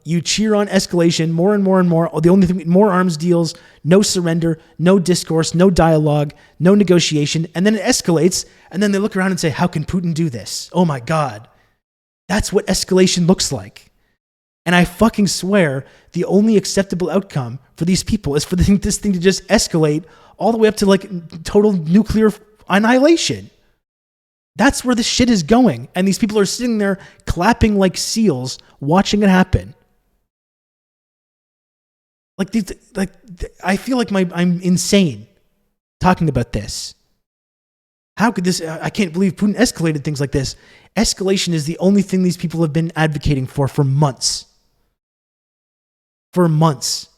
You cheer on escalation more and more and more. The only thing, more arms deals, no surrender, no discourse, no dialogue, no negotiation. And then it escalates. And then they look around and say, how can Putin do this? Oh my God. That's what escalation looks like. And I fucking swear the only acceptable outcome for these people is for this thing to just escalate all the way up to like total nuclear annihilation. That's where this shit is going. And these people are sitting there clapping like seals, watching it happen. I feel like I'm insane talking about this. How could this, I can't believe Putin escalated things like this. Escalation is the only thing these people have been advocating for months. For months.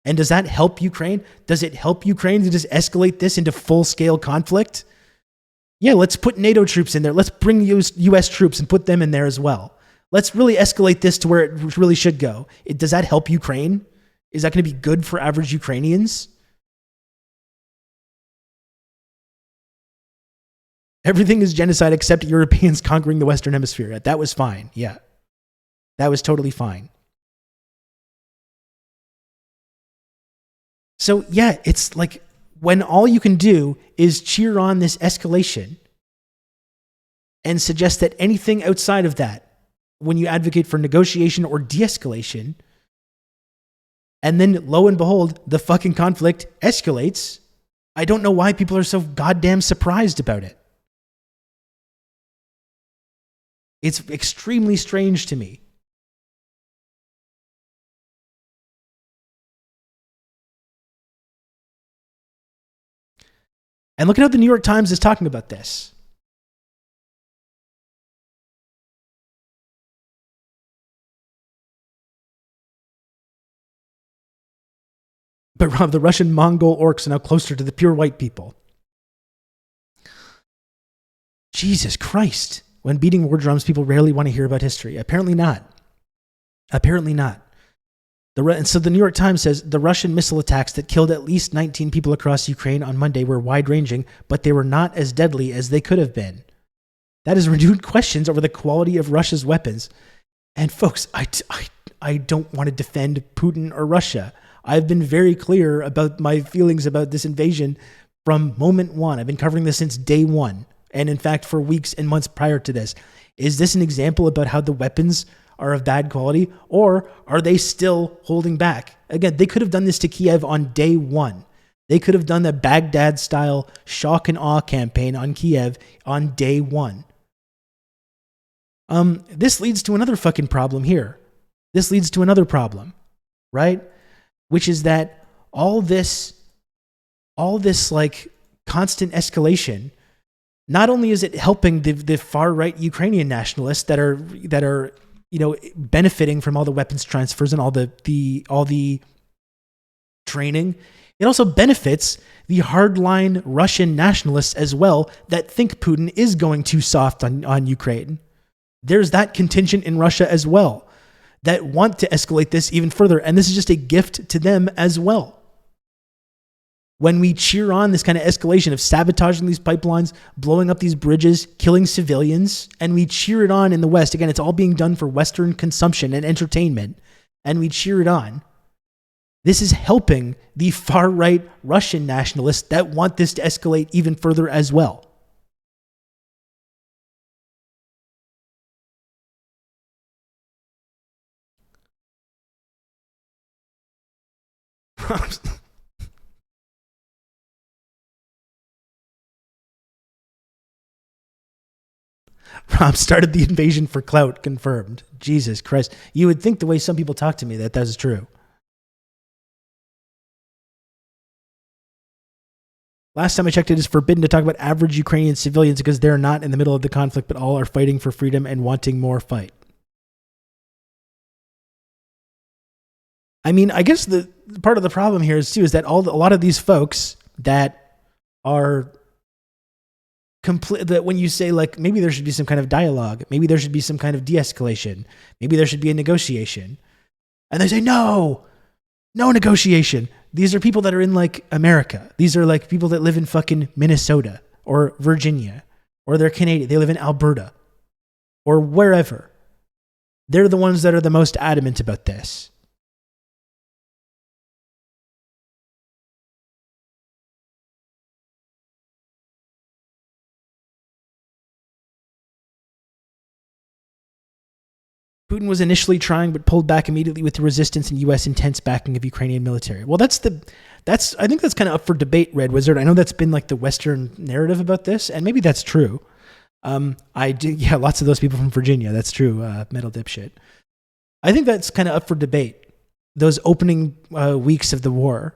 And does that help Ukraine? Does it help Ukraine to just escalate this into full-scale conflict? Yeah, let's put NATO troops in there. Let's bring US troops and put them in there as well. Let's really escalate this to where it really should go. Does that help Ukraine? Is that going to be good for average Ukrainians? Everything is genocide except Europeans conquering the Western Hemisphere. That was fine. Yeah. That was totally fine. So yeah, it's like when all you can do is cheer on this escalation and suggest that anything outside of that, when you advocate for negotiation or de-escalation, and then lo and behold, the fucking conflict escalates, I don't know why people are so goddamn surprised about it. It's extremely strange to me. And look at how the New York Times is talking about this. But Rob, the Russian Mongol orcs are now closer to the pure white people. Jesus Christ. When beating war drums, people rarely want to hear about history. Apparently not. Apparently not. And so the New York Times says the Russian missile attacks that killed at least 19 people across Ukraine on Monday were wide-ranging, but they were not as deadly as they could have been. That has renewed questions over the quality of Russia's weapons. And folks, I don't want to defend Putin or Russia. I've been very clear about my feelings about this invasion from moment one. I've been covering this since day one. And in fact, for weeks and months prior to this. Is this an example about how the weapons are of bad quality, or are they still holding back? Again, they could have done this to Kiev on day one. They could have done the Baghdad-style shock and awe campaign on Kiev on day one. This leads to another fucking problem here. This leads to another problem, right? Which is that all this like constant escalation, not only is it helping the far-right Ukrainian nationalists that are benefiting from all the weapons transfers and all the training, it also benefits the hardline Russian nationalists as well that think Putin is going too soft on Ukraine. There's that contingent in Russia as well that want to escalate this even further, and this is just a gift to them as well. When we cheer on this kind of escalation of sabotaging these pipelines, blowing up these bridges, killing civilians, and we cheer it on in the West, again, it's all being done for Western consumption and entertainment, and we cheer it on. This is helping the far-right Russian nationalists that want this to escalate even further as well. Rob started the invasion for clout, confirmed. Jesus Christ. You would think the way some people talk to me that that's true. Last time I checked, it is forbidden to talk about average Ukrainian civilians because they're not in the middle of the conflict, but all are fighting for freedom and wanting more fight. I mean, I guess the part of the problem here is that a lot of these folks that are that when you say like maybe there should be some kind of dialogue, maybe there should be some kind of de-escalation, maybe there should be a negotiation, and they say no negotiation. These are people that are in like America. These are like people that live in fucking Minnesota or Virginia, or they're Canadian. They live in Alberta or wherever. They're the ones that are the most adamant about this. Putin was initially trying, but pulled back immediately with the resistance and U.S. intense backing of Ukrainian military. Well, I think that's kind of up for debate, Red Wizard. I know that's been like the Western narrative about this, and maybe that's true. Lots of those people from Virginia. That's true. Metal dipshit. I think that's kind of up for debate. Those opening weeks of the war,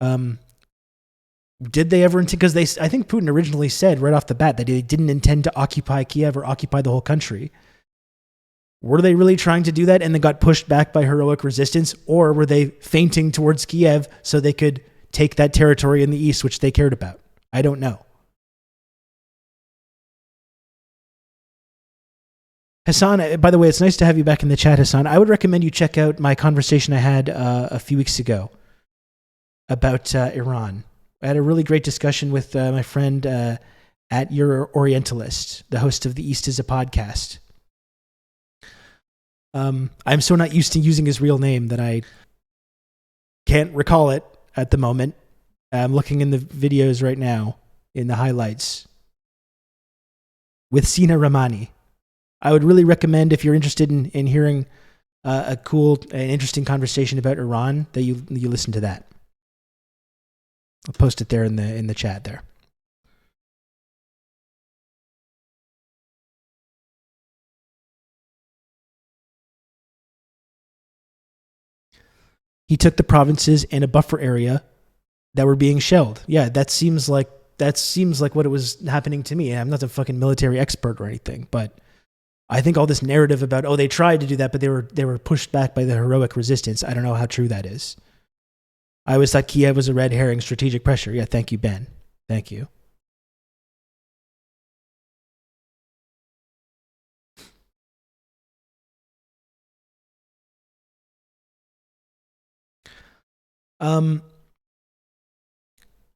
did they ever? Because I think Putin originally said right off the bat that he didn't intend to occupy Kiev or occupy the whole country. Were they really trying to do that and then got pushed back by heroic resistance? Or were they feinting towards Kiev so they could take that territory in the east, which they cared about? I don't know. Hassan, by the way, it's nice to have you back in the chat, Hassan. I would recommend you check out my conversation I had a few weeks ago about Iran. I had a really great discussion with my friend at Your Orientalist, the host of the East is a Podcast. I'm so not used to using his real name that I can't recall it at the moment. I'm looking in the videos right now, in the highlights, with Sina Ramani. I would really recommend, if you're interested in hearing a cool and interesting conversation about Iran, that you listen to that. I'll post it there in the chat there. He took the provinces in a buffer area that were being shelled. Yeah, that seems like what it was happening to me. I'm not a fucking military expert or anything, but I think all this narrative about they tried to do that, but they were pushed back by the heroic resistance. I don't know how true that is. I always thought Kiev was a red herring, strategic pressure. Yeah, thank you, Ben. Thank you.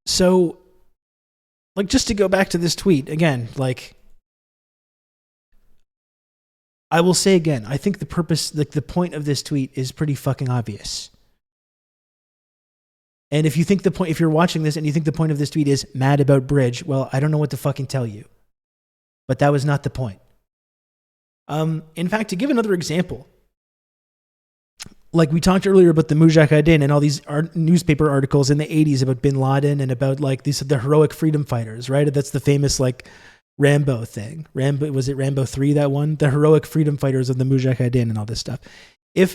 So, like, just to go back to this tweet again, like, I will say again, I think the purpose, like, the point of this tweet is pretty fucking obvious. And if you're watching this and you think the point of this tweet is mad about Bridge, well, I don't know what to fucking tell you. But that was not the point. In fact, to give another example, like we talked earlier about the Mujahideen and all these newspaper articles in the 80s about bin Laden and about like the heroic freedom fighters, right? That's the famous like Rambo thing. Was it Rambo 3, that one? The heroic freedom fighters of the Mujahideen and all this stuff. If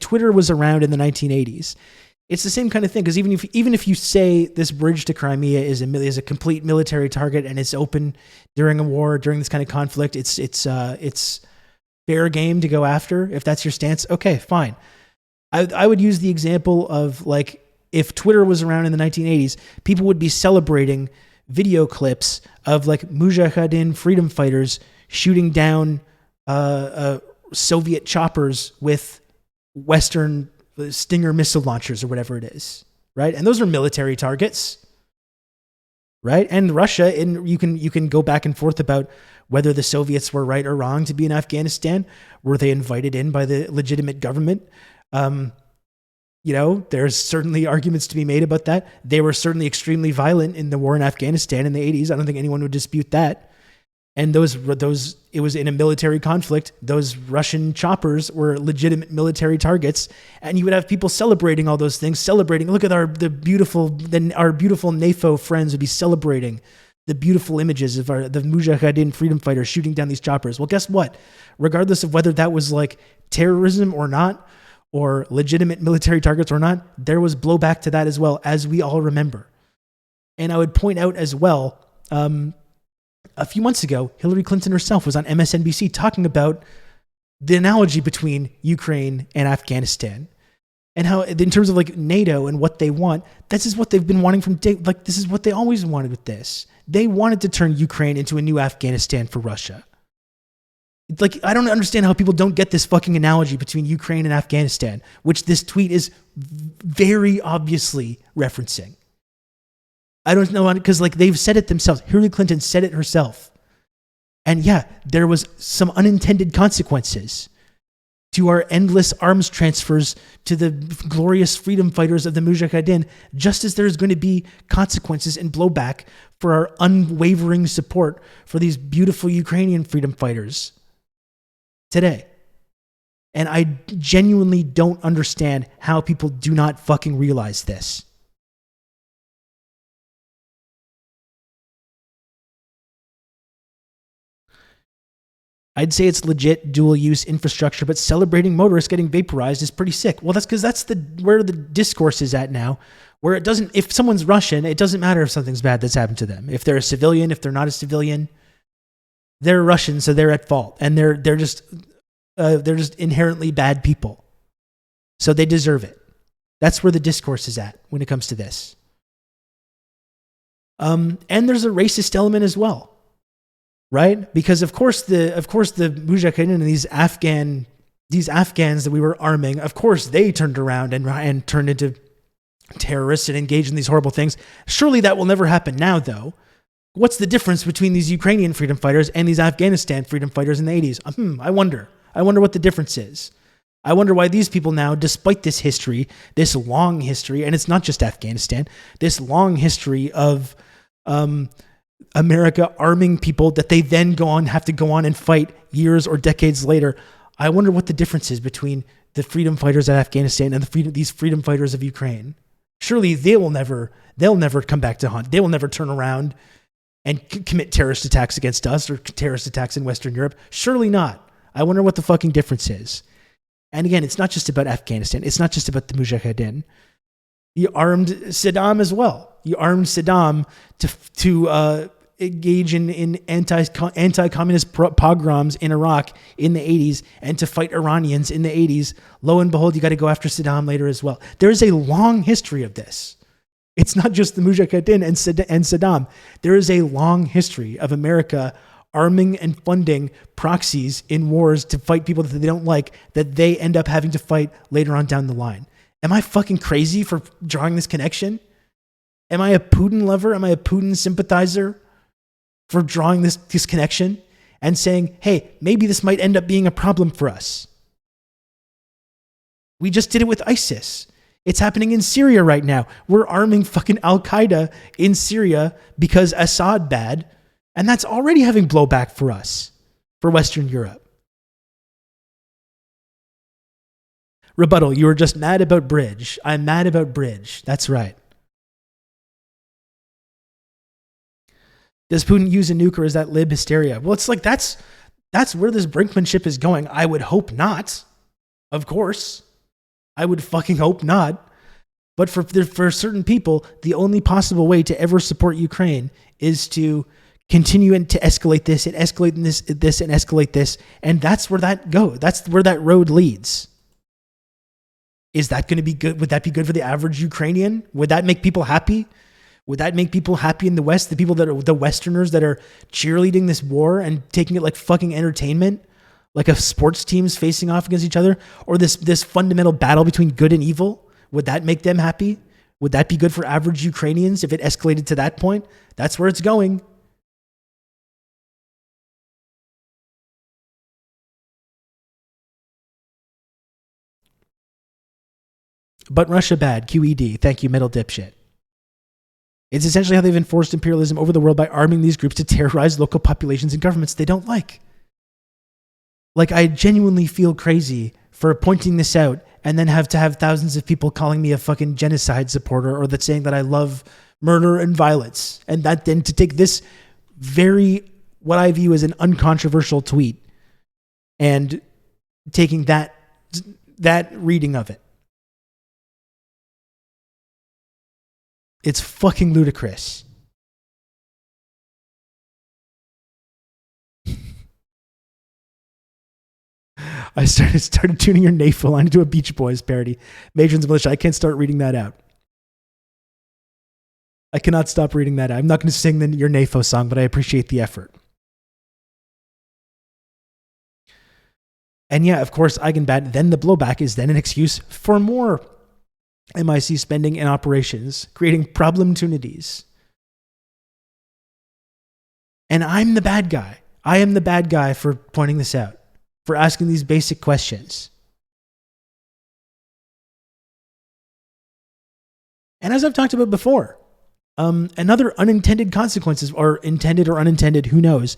Twitter was around in the 1980s, it's the same kind of thing, because even if you say this bridge to Crimea is a complete military target and it's open during a war, during this kind of conflict, it's fair game to go after. If that's your stance, okay, fine. I would use the example of, like, if Twitter was around in the 1980s, people would be celebrating video clips of like Mujahideen freedom fighters shooting down Soviet choppers with Western Stinger missile launchers or whatever it is, right? And those are military targets, right? And Russia, and you can go back and forth about whether the Soviets were right or wrong to be in Afghanistan. Were they invited in by the legitimate government? There's certainly arguments to be made about that. They were certainly extremely violent in the war in Afghanistan in the 80s. I don't think anyone would dispute that. And those it was in a military conflict. Those Russian choppers were legitimate military targets, and you would have people celebrating all those things. Look at our beautiful NAFO friends would be celebrating the beautiful images of the Mujahideen freedom fighters shooting down these choppers. Well, guess what? Regardless of whether that was like terrorism or not, or legitimate military targets or not, there was blowback to that as well, as we all remember. And I would point out as well, a few months ago, Hillary Clinton herself was on MSNBC talking about the analogy between Ukraine and Afghanistan. And how, in terms of like NATO and what they want, this is what they've been wanting from day, like this is what they always wanted with this. They wanted to turn Ukraine into a new Afghanistan for Russia. Like, I don't understand how people don't get this fucking analogy between Ukraine and Afghanistan, which this tweet is very obviously referencing. I don't know, because like they've said it themselves. Hillary Clinton said it herself. And yeah, there was some unintended consequences to our endless arms transfers to the glorious freedom fighters of the Mujahideen, just as there's going to be consequences and blowback for our unwavering support for these beautiful Ukrainian freedom fighters today. And I genuinely don't understand how people do not fucking realize this. I'd say it's legit dual use infrastructure, but celebrating motorists getting vaporized is pretty sick. Well, that's because that's where the discourse is at now, where it doesn't, if someone's Russian, it doesn't matter if something's bad that's happened to them. If they're a civilian, if they're not a civilian, they're Russian, so they're at fault. And they're just inherently bad people. So they deserve it. That's where the discourse is at when it comes to this. And there's a racist element as well. Right? Because of course the Mujahideen and these Afghans that we were arming, of course they turned around and turned into terrorists and engaged in these horrible things. Surely that will never happen now, though. What's the difference between these Ukrainian freedom fighters and these Afghanistan freedom fighters in the 80s? I wonder what the difference is. I wonder why these people now, despite this history, this long history, and it's not just Afghanistan, this long history of America arming people that they then have to go on and fight years or decades later. I wonder what the difference is between the freedom fighters of Afghanistan and these freedom fighters of Ukraine. Surely they'll never come back to hunt. They will never turn around and commit terrorist attacks against us or terrorist attacks in Western Europe. Surely not. I wonder what the fucking difference is. And again, it's not just about Afghanistan. It's not just about the Mujahideen. You armed Saddam as well. You armed Saddam to engage in anti-communist pogroms in Iraq in the 80s and to fight Iranians in the 80s. Lo and behold, you got to go after Saddam later as well. There is a long history of this. It's not just the Mujahideen and Saddam. There is a long history of America arming and funding proxies in wars to fight people that they don't like, that they end up having to fight later on down the line. Am I fucking crazy for drawing this connection? Am I a Putin lover? Am I a Putin sympathizer for drawing this connection and saying, hey, maybe this might end up being a problem for us? We just did it with ISIS. It's happening in Syria right now. We're arming fucking Al-Qaeda in Syria because Assad bad, and that's already having blowback for us, for Western Europe. Rebuttal, you were just mad about Bridge. I'm mad about Bridge. That's right. Does Putin use a nuke, or is that lib hysteria? Well, it's like that's where this brinkmanship is going. I would hope not. Of course. I would fucking hope not. But for certain people, the only possible way to ever support Ukraine is to continue and to escalate this and escalate this and escalate this. And that's where that goes. That's where that road leads. Is that going to be good? Would that be good for the average Ukrainian? Would that make people happy? Would that make people happy in the West? The people that are the Westerners that are cheerleading this war and taking it like fucking entertainment, like a sports teams facing off against each other, or this fundamental battle between good and evil? Would that make them happy? Would that be good for average Ukrainians if it escalated to that point? That's where it's going. But Russia bad. QED. Thank you, metal dipshit. It's essentially how they've enforced imperialism over the world by arming these groups to terrorize local populations and governments they don't like. Like, I genuinely feel crazy for pointing this out and then have to have thousands of people calling me a fucking genocide supporter, or that saying that I love murder and violence. And that then to take this what I view as an uncontroversial tweet and taking that reading of it. It's fucking ludicrous. I started tuning your NAFO line into a Beach Boys parody. Matrons Militia. I can't start reading that out. I cannot stop reading that out. I'm not going to sing your NAFO song, but I appreciate the effort. And yeah, of course, Eigenbat, then the blowback is then an excuse for more MIC spending and operations, creating problemtunities. And I'm the bad guy. I am the bad guy for pointing this out, for asking these basic questions. And as I've talked about before, another unintended consequences, or intended or unintended, who knows,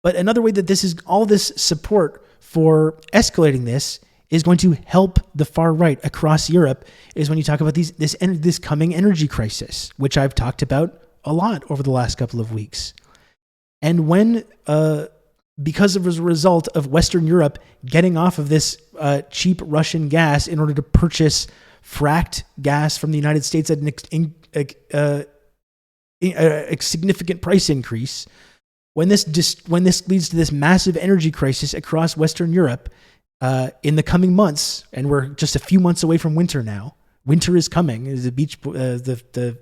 but another way that this is all this support for escalating this is going to help the far right across Europe is when you talk about this coming energy crisis, which I've talked about a lot over the last couple of weeks. And when, because of as a result of Western Europe getting off of this cheap Russian gas in order to purchase fracked gas from the United States at a significant price increase, when this leads to this massive energy crisis across Western Europe in the coming months, and we're just a few months away from winter now. Winter is coming. Is the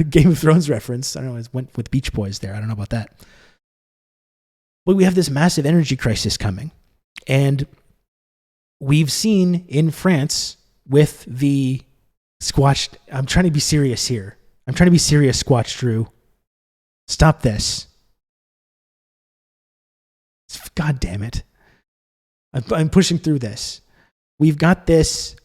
Game of Thrones reference. I don't know. It went with Beach Boys there. I don't know about that. But we have this massive energy crisis coming, and we've seen in France with the Squatch. I'm trying to be serious here. I'm trying to be serious, Squatch Drew. Stop this. God damn it. I'm pushing through this. We've got this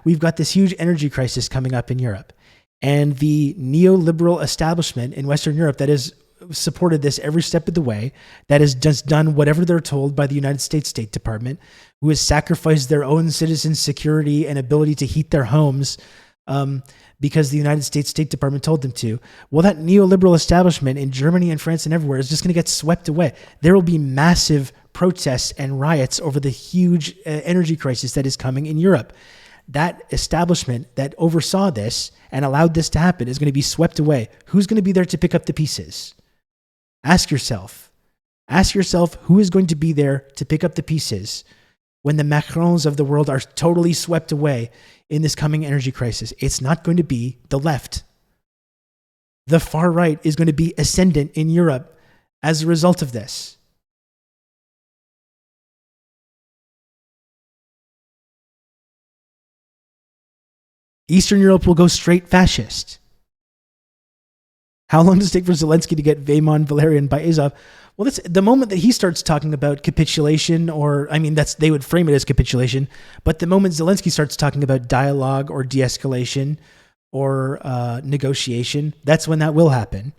huge energy crisis coming up in Europe. And the neoliberal establishment in Western Europe that has supported this every step of the way, that has just done whatever they're told by the United States State Department, who has sacrificed their own citizens' security and ability to heat their homes because the United States State Department told them to. Well, that neoliberal establishment in Germany and France and everywhere is just going to get swept away. There will be massive protests and riots over the huge energy crisis that is coming in Europe. That establishment that oversaw this and allowed this to happen is going to be swept away. Who's going to be there to pick up the pieces? Ask yourself. Ask yourself who is going to be there to pick up the pieces when the Macrons of the world are totally swept away in this coming energy crisis. It's not going to be the left. The far right is going to be ascendant in Europe as a result of this. Eastern Europe will go straight fascist. How long does it take for Zelensky to get Vaymon Valerian by Azov? Well, that's the moment that he starts talking about capitulation, they would frame it as capitulation. But the moment Zelensky starts talking about dialogue or de-escalation or negotiation, that's when that will happen.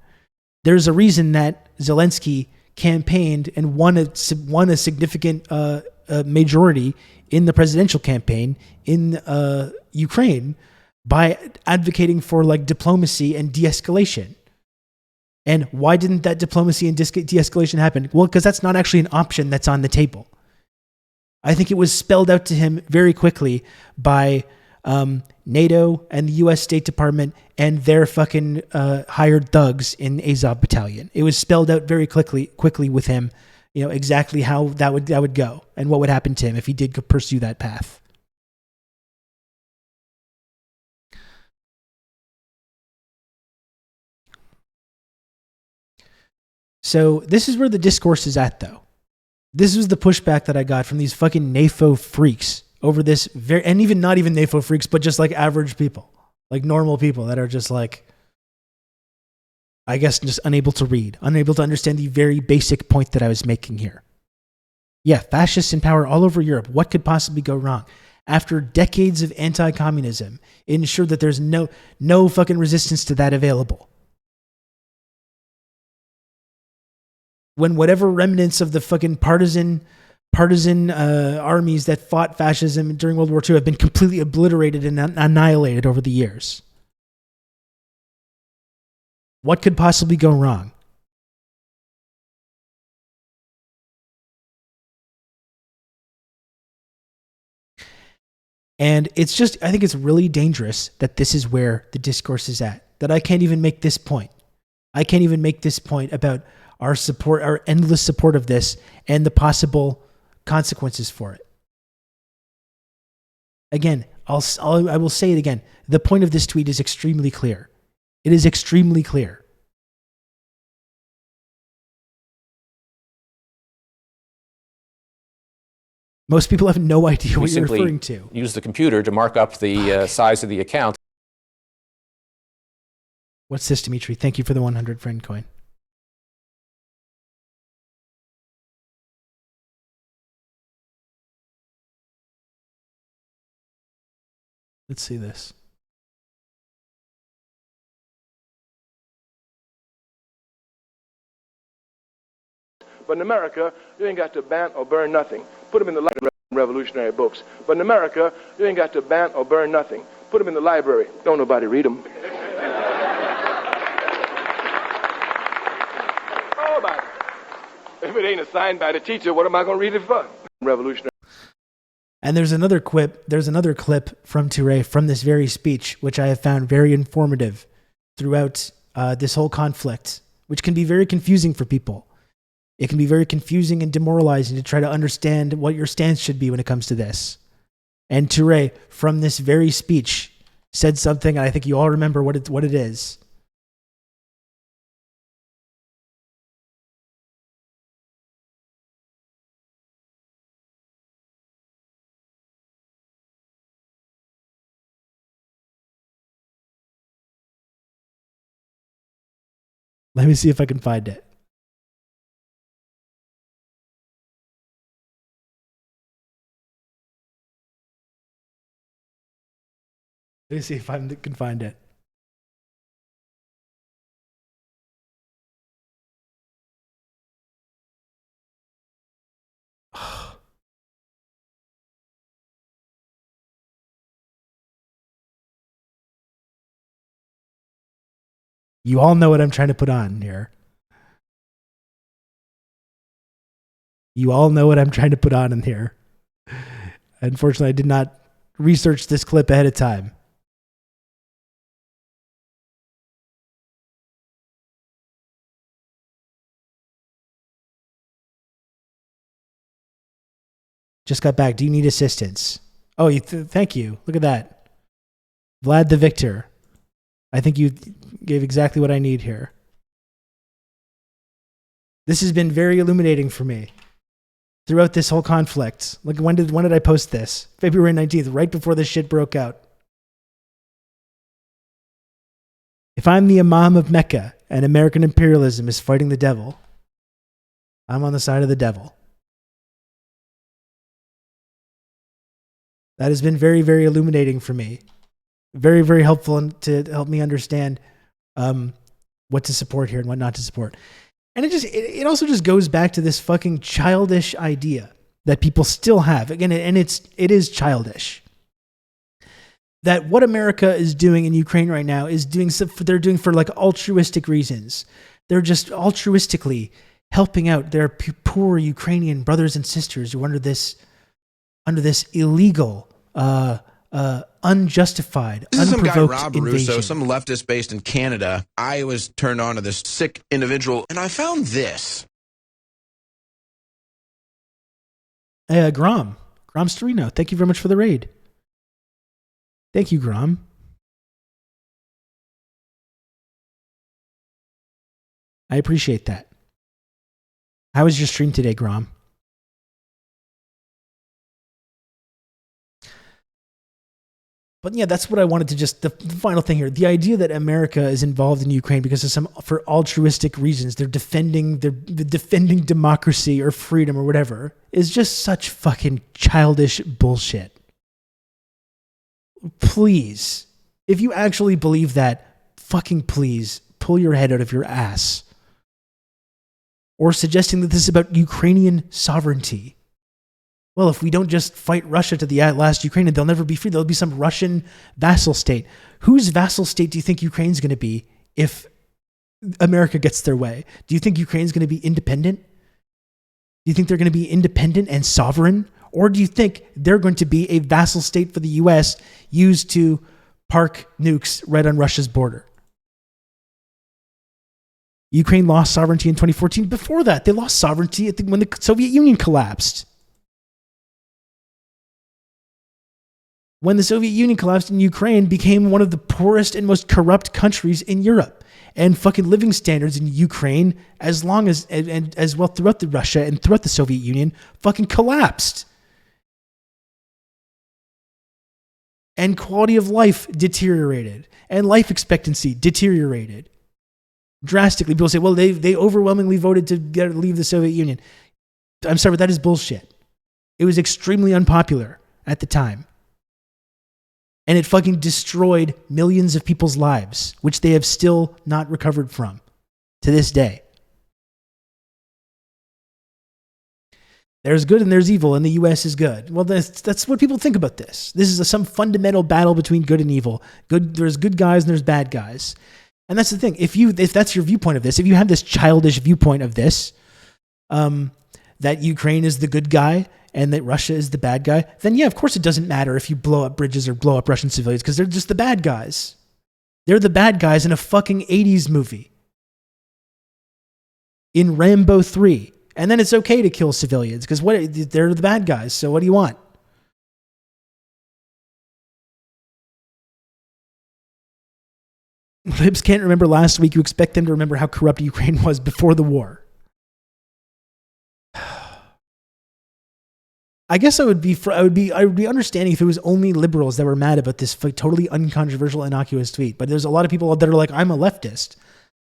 There's a reason that Zelensky campaigned and won a significant majority in the presidential campaign in Ukraine by advocating for diplomacy and de-escalation. And why didn't that diplomacy and de-escalation happen? Well, because that's not actually an option that's on the table. I think it was spelled out to him very quickly by NATO and the U.S. State Department and their fucking hired thugs in Azov Battalion. It was spelled out very quickly with him, exactly how that would go and what would happen to him if he did pursue that path. So this is where the discourse is at, though. This was the pushback that I got from these fucking NAFO freaks over this and even not even NAFO freaks, but just average people, normal people that are just I guess just unable to read, unable to understand the very basic point that I was making here. Yeah, fascists in power all over Europe. What could possibly go wrong? After decades of anti-communism, ensure that there's no fucking resistance to that available. When whatever remnants of the fucking partisan armies that fought fascism during World War II have been completely obliterated and annihilated over the years. What could possibly go wrong? And it's just, I think it's really dangerous that this is where the discourse is at, that I can't even make this point. I can't even make this point about our support, our endless support of this and the possible consequences for it. Again, I will say it again. The point of this tweet is extremely clear. It is extremely clear. Most people have no idea what you're referring to. Use the computer to mark up the size of the account. What's this, Dimitri? Thank you for the 100 friend coin. Let's see this. But in America, you ain't got to ban or burn nothing. Put them in the library, revolutionary books. But in America, you ain't got to ban or burn nothing. Put them in the library. Don't nobody read them. Oh, about it. If it ain't assigned by the teacher, what am I going to read it for? Revolutionary. And there's another clip from TERRORISM from this very speech, which I have found very informative throughout this whole conflict, which can be very confusing for people. It can be very confusing and demoralizing to try to understand what your stance should be when it comes to this. And TERRORISM, from this very speech, said something, and I think you all remember what it is. Let me see if I can find it. Let me see if I can find it. You all know what I'm trying to put on here. You all know what I'm trying to put on in here. Unfortunately, I did not research this clip ahead of time. Just got back. Do you need assistance? Oh, thank you. Look at that. Vlad the Victor. I think you gave exactly what I need here. This has been very illuminating for me throughout this whole conflict. Look, when did I post this? February 19th, right before this shit broke out. If I'm the Imam of Mecca and American imperialism is fighting the devil, I'm on the side of the devil. That has been very, very illuminating for me. Very, very helpful to help me understand what to support here and what not to support. And it also just goes back to this fucking childish idea that people still have. Again, and it is childish. That what America is doing in Ukraine right now is they're doing for like altruistic reasons. They're just altruistically helping out their poor Ukrainian brothers and sisters who are under this illegal, unjustified, This is some guy, unprovoked Rob invasion. Russo, some leftist based in Canada. I was turned on to this sick individual, and I found this. Grom Storino, thank you very much for the raid. Thank you, Grom. I appreciate that. How was your stream today, Grom? But yeah, that's what I wanted to the final thing here. The idea that America is involved in Ukraine because of for altruistic reasons, they're defending democracy or freedom or whatever, is just such fucking childish bullshit. Please, if you actually believe that, fucking please pull your head out of your ass. Or suggesting that this is about Ukrainian sovereignty. Well, if we don't just fight Russia to the last Ukrainian, they'll never be free. There'll be some Russian vassal state. Whose vassal state do you think Ukraine's going to be if America gets their way. Do you think Ukraine's going to be independent? Do you think they're going to be independent and sovereign? Or do you think they're going to be a vassal state for the US used to park nukes right on Russia's border? Ukraine lost sovereignty in 2014. Before that, they lost sovereignty when the Soviet Union collapsed. When the Soviet Union collapsed and Ukraine became one of the poorest and most corrupt countries in Europe. And fucking living standards in Ukraine, as long as, and as well throughout the Russia and throughout the Soviet Union, fucking collapsed. And quality of life deteriorated. And life expectancy deteriorated. Drastically. People say, well, they overwhelmingly voted to leave the Soviet Union. I'm sorry, but that is bullshit. It was extremely unpopular at the time. And it fucking destroyed millions of people's lives, which they have still not recovered from to this day. There's good and there's evil, and the US is good. Well, that's what people think about this. This is some fundamental battle between good and evil. There's good guys and there's bad guys. And that's the thing. If that's your viewpoint of this, if you have this childish viewpoint of this, that Ukraine is the good guy and that Russia is the bad guy, then yeah, of course it doesn't matter if you blow up bridges or blow up Russian civilians because they're just the bad guys. They're the bad guys in a fucking 80s movie. In Rambo 3. And then it's okay to kill civilians because they're the bad guys, so what do you want? Libs can't remember last week. You expect them to remember how corrupt Ukraine was before the war. I guess I would be understanding if it was only liberals that were mad about this totally uncontroversial, innocuous tweet. But there's a lot of people that are like, I'm a leftist.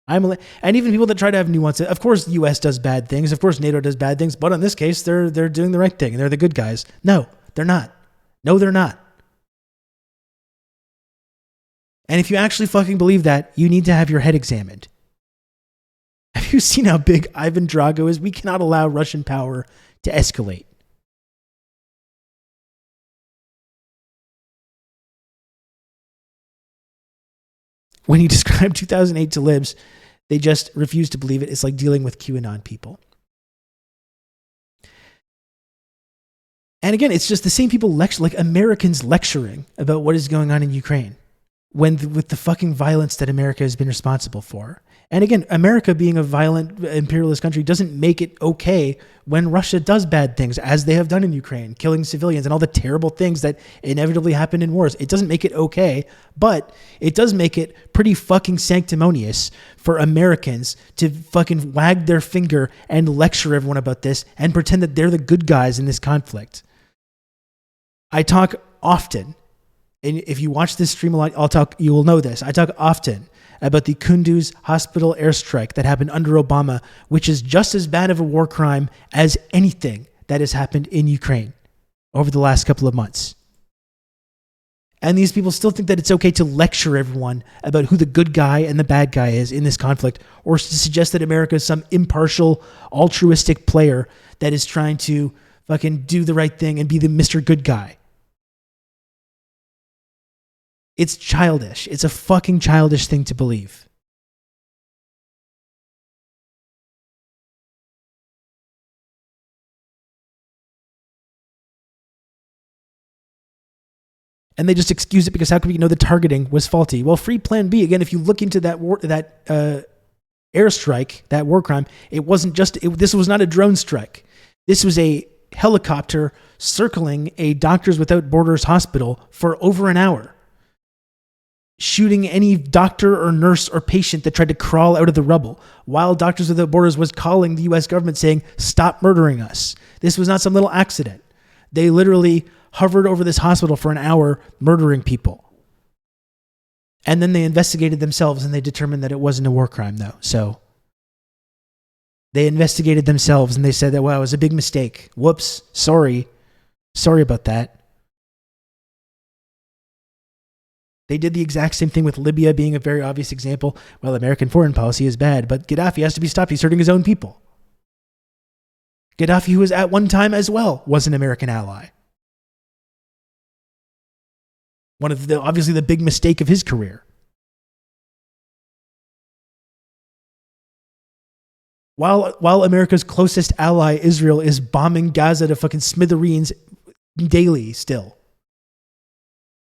And even people that try to have nuance. Of course, the U.S. does bad things. Of course, NATO does bad things. But in this case, they're doing the right thing. And they're the good guys. No, they're not. No, they're not. And if you actually fucking believe that, you need to have your head examined. Have you seen how big Ivan Drago is? We cannot allow Russian power to escalate. When you describe 2008 to libs, they just refuse to believe it. It's like dealing with QAnon people. And again, it's just the same people like Americans lecturing about what is going on in Ukraine with the fucking violence that America has been responsible for. And again, America being a violent imperialist country doesn't make it okay when Russia does bad things, as they have done in Ukraine, killing civilians and all the terrible things that inevitably happen in wars. It doesn't make it okay, but it does make it pretty fucking sanctimonious for Americans to fucking wag their finger and lecture everyone about this and pretend that they're the good guys in this conflict. I talk often, and if you watch this stream a lot, you will know this. I talk often about the Kunduz hospital airstrike that happened under Obama, which is just as bad of a war crime as anything that has happened in Ukraine over the last couple of months. And these people still think that it's okay to lecture everyone about who the good guy and the bad guy is in this conflict, or to suggest that America is some impartial, altruistic player that is trying to fucking do the right thing and be the Mr. Good Guy. It's childish. It's a fucking childish thing to believe. And they just excuse it because how could we know the targeting was faulty? Well, free plan B, again, if you look into that airstrike, that war crime, this was not a drone strike. This was a helicopter circling a Doctors Without Borders hospital for over an hour, shooting any doctor or nurse or patient that tried to crawl out of the rubble, while Doctors Without Borders was calling the U.S. government saying, stop murdering us. This was not some little accident. They literally hovered over this hospital for an hour, murdering people. And then they investigated themselves and they determined that it wasn't a war crime, though. So they investigated themselves and they said that, well, it was a big mistake. Whoops. Sorry about that. They did the exact same thing with Libya being a very obvious example. Well, American foreign policy is bad, but Gaddafi has to be stopped. He's hurting his own people. Gaddafi, who was at one time as well, was an American ally. One of obviously the big mistake of his career. while America's closest ally, Israel, is bombing Gaza to fucking smithereens daily still.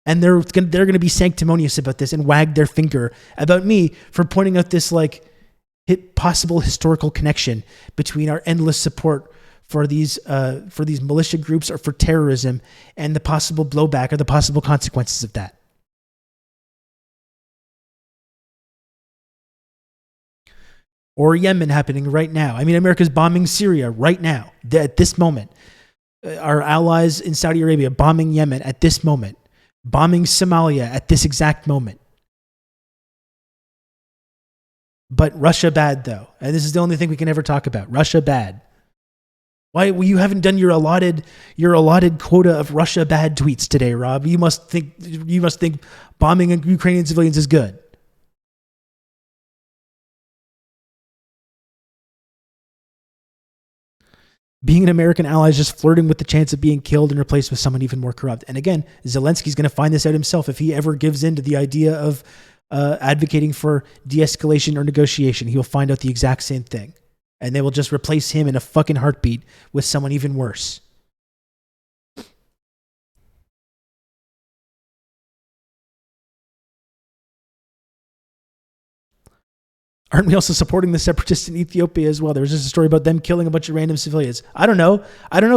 And they're going to be sanctimonious about this and wag their finger about me for pointing out this like possible historical connection between our endless support for these militia groups or for terrorism and the possible blowback or the possible consequences of that. Or Yemen happening right now. I mean, America's bombing Syria right now, at this moment. Our allies in Saudi Arabia bombing Yemen at this moment. Bombing Somalia at this exact moment. But Russia bad, though. And this is the only thing we can ever talk about. Russia bad. Why? Well, you haven't done your allotted quota of Russia bad tweets today, Rob. You must think bombing Ukrainian civilians is good. Being an American ally is just flirting with the chance of being killed and replaced with someone even more corrupt. And again, Zelensky's going to find this out himself if he ever gives in to the idea of advocating for de-escalation or negotiation. He'll find out the exact same thing. And they will just replace him in a fucking heartbeat with someone even worse. Aren't we also supporting the separatists in Ethiopia as well? There was just a story about them killing a bunch of random civilians. I don't know,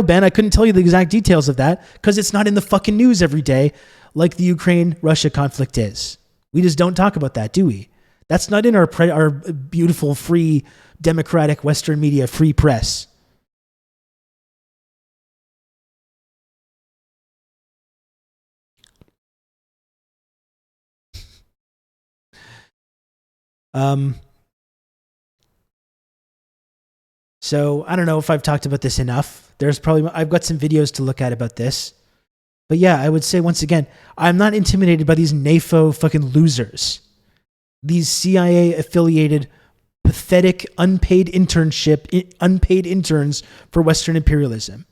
Ben. I couldn't tell you the exact details of that because it's not in the fucking news every day like the Ukraine-Russia conflict is. We just don't talk about that, do we? That's not in our beautiful, free, democratic Western media, free press. So I don't know if I've talked about this enough. I've got some videos to look at about this. But yeah, I would say once again, I'm not intimidated by these NAFO fucking losers. These CIA affiliated, pathetic, unpaid interns for Western imperialism.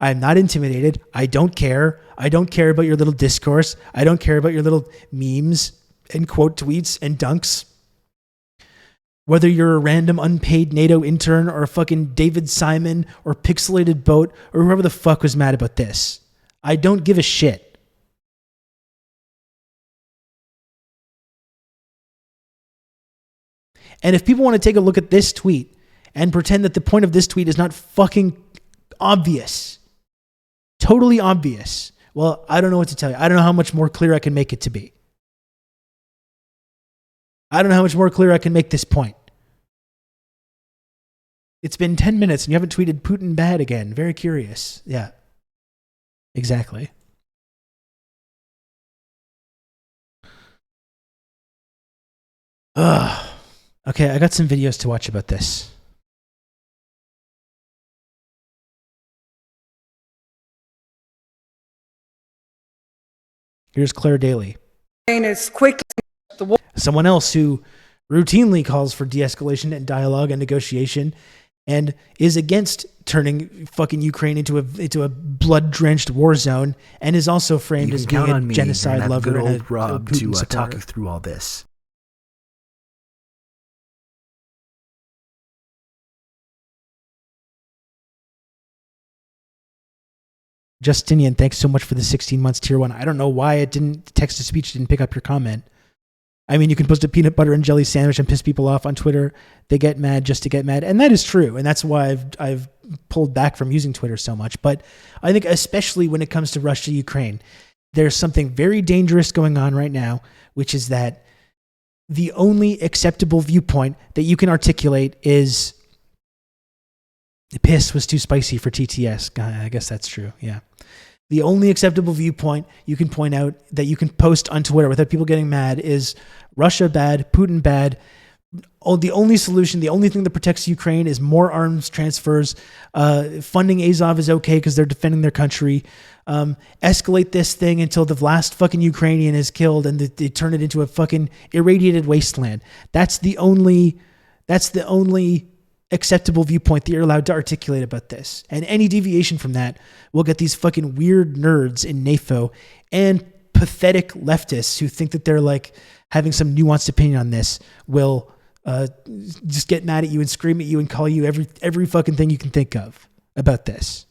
I'm not intimidated. I don't care. I don't care about your little discourse. I don't care about your little memes and quote tweets and dunks. Whether you're a random unpaid NATO intern or a fucking David Simon or Pixelated Boat or whoever the fuck was mad about this. I don't give a shit. And if people want to take a look at this tweet and pretend that the point of this tweet is not fucking obvious, totally obvious, well, I don't know what to tell you. I don't know how much more clear I can make it to be. I don't know how much more clear I can make this point. It's been 10 minutes and you haven't tweeted Putin bad again. Very curious. Yeah. Exactly. Ugh. Okay, I got some videos to watch about this. Here's Claire Daly. Someone else who routinely calls for de-escalation and dialogue and negotiation and is against turning fucking Ukraine into a blood-drenched war zone and is also framed as being a genocide lover. Good and old Rob to Putin talk supporter. you through all this. Justinian, thanks so much for the 16 months tier 1. I don't know why it didn't, text-to-speech didn't pick up your comment. I mean, you can post a peanut butter and jelly sandwich and piss people off on Twitter. They get mad just to get mad. And that is true. And that's why I've pulled back from using Twitter so much. But I think especially when it comes to Russia, Ukraine, there's something very dangerous going on right now, which is that the only acceptable viewpoint that you can articulate is piss was too spicy for TTS. I guess that's true. Yeah. The only acceptable viewpoint you can point out that you can post on Twitter without people getting mad is Russia bad, Putin bad. The only solution, the only thing that protects Ukraine is more arms transfers. Funding Azov is okay because they're defending their country. Escalate this thing until the last fucking Ukrainian is killed and they turn it into a fucking irradiated wasteland. That's the only acceptable viewpoint that you're allowed to articulate about this. And any deviation from that will get these fucking weird nerds in NAFO and pathetic leftists who think that they're like having some nuanced opinion on this will just get mad at you and scream at you and call you every fucking thing you can think of about this.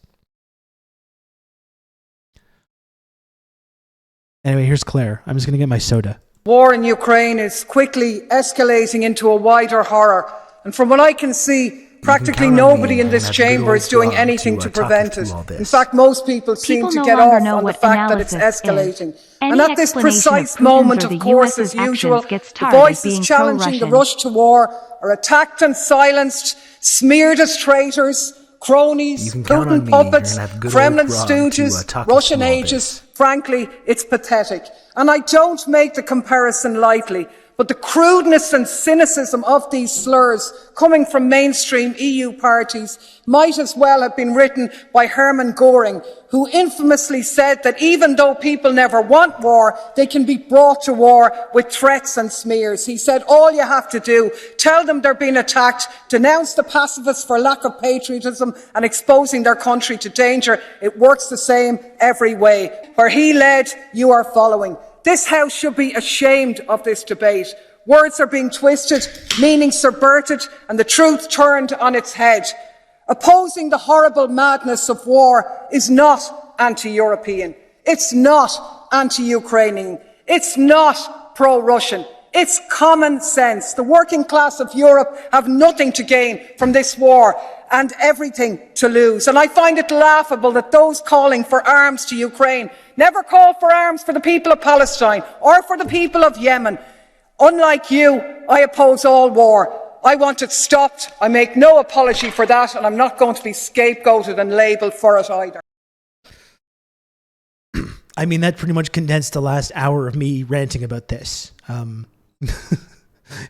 Anyway, here's Claire. I'm just going to get my soda. War in Ukraine is quickly escalating into a wider horror. And from what I can see, practically nobody in this chamber is doing anything to prevent it. In fact, most people seem to get off on the fact that it's escalating. And at this precise moment, of course, as usual, the voices challenging the rush to war are attacked and silenced, smeared as traitors, cronies, Putin puppets, Kremlin stooges, Russian agents. Frankly, it's pathetic. And I don't make the comparison lightly, but the crudeness and cynicism of these slurs coming from mainstream EU parties might as well have been written by Hermann Goring, who infamously said that even though people never want war, they can be brought to war with threats and smears. He said, all you have to do, tell them they're being attacked, denounce the pacifists for lack of patriotism and exposing their country to danger. It works the same every way. Where he led, you are following. This House should be ashamed of this debate. Words are being twisted, meaning subverted, and the truth turned on its head. Opposing the horrible madness of war is not anti-European. It's not anti-Ukrainian. It's not pro-Russian. It's common sense. The working class of Europe have nothing to gain from this war and everything to lose. And I find it laughable that those calling for arms to Ukraine never call for arms for the people of Palestine or for the people of Yemen. Unlike you, I oppose all war. I want it stopped. I make no apology for that, and I'm not going to be scapegoated and labelled for it either. I mean, that pretty much condensed the last hour of me ranting about this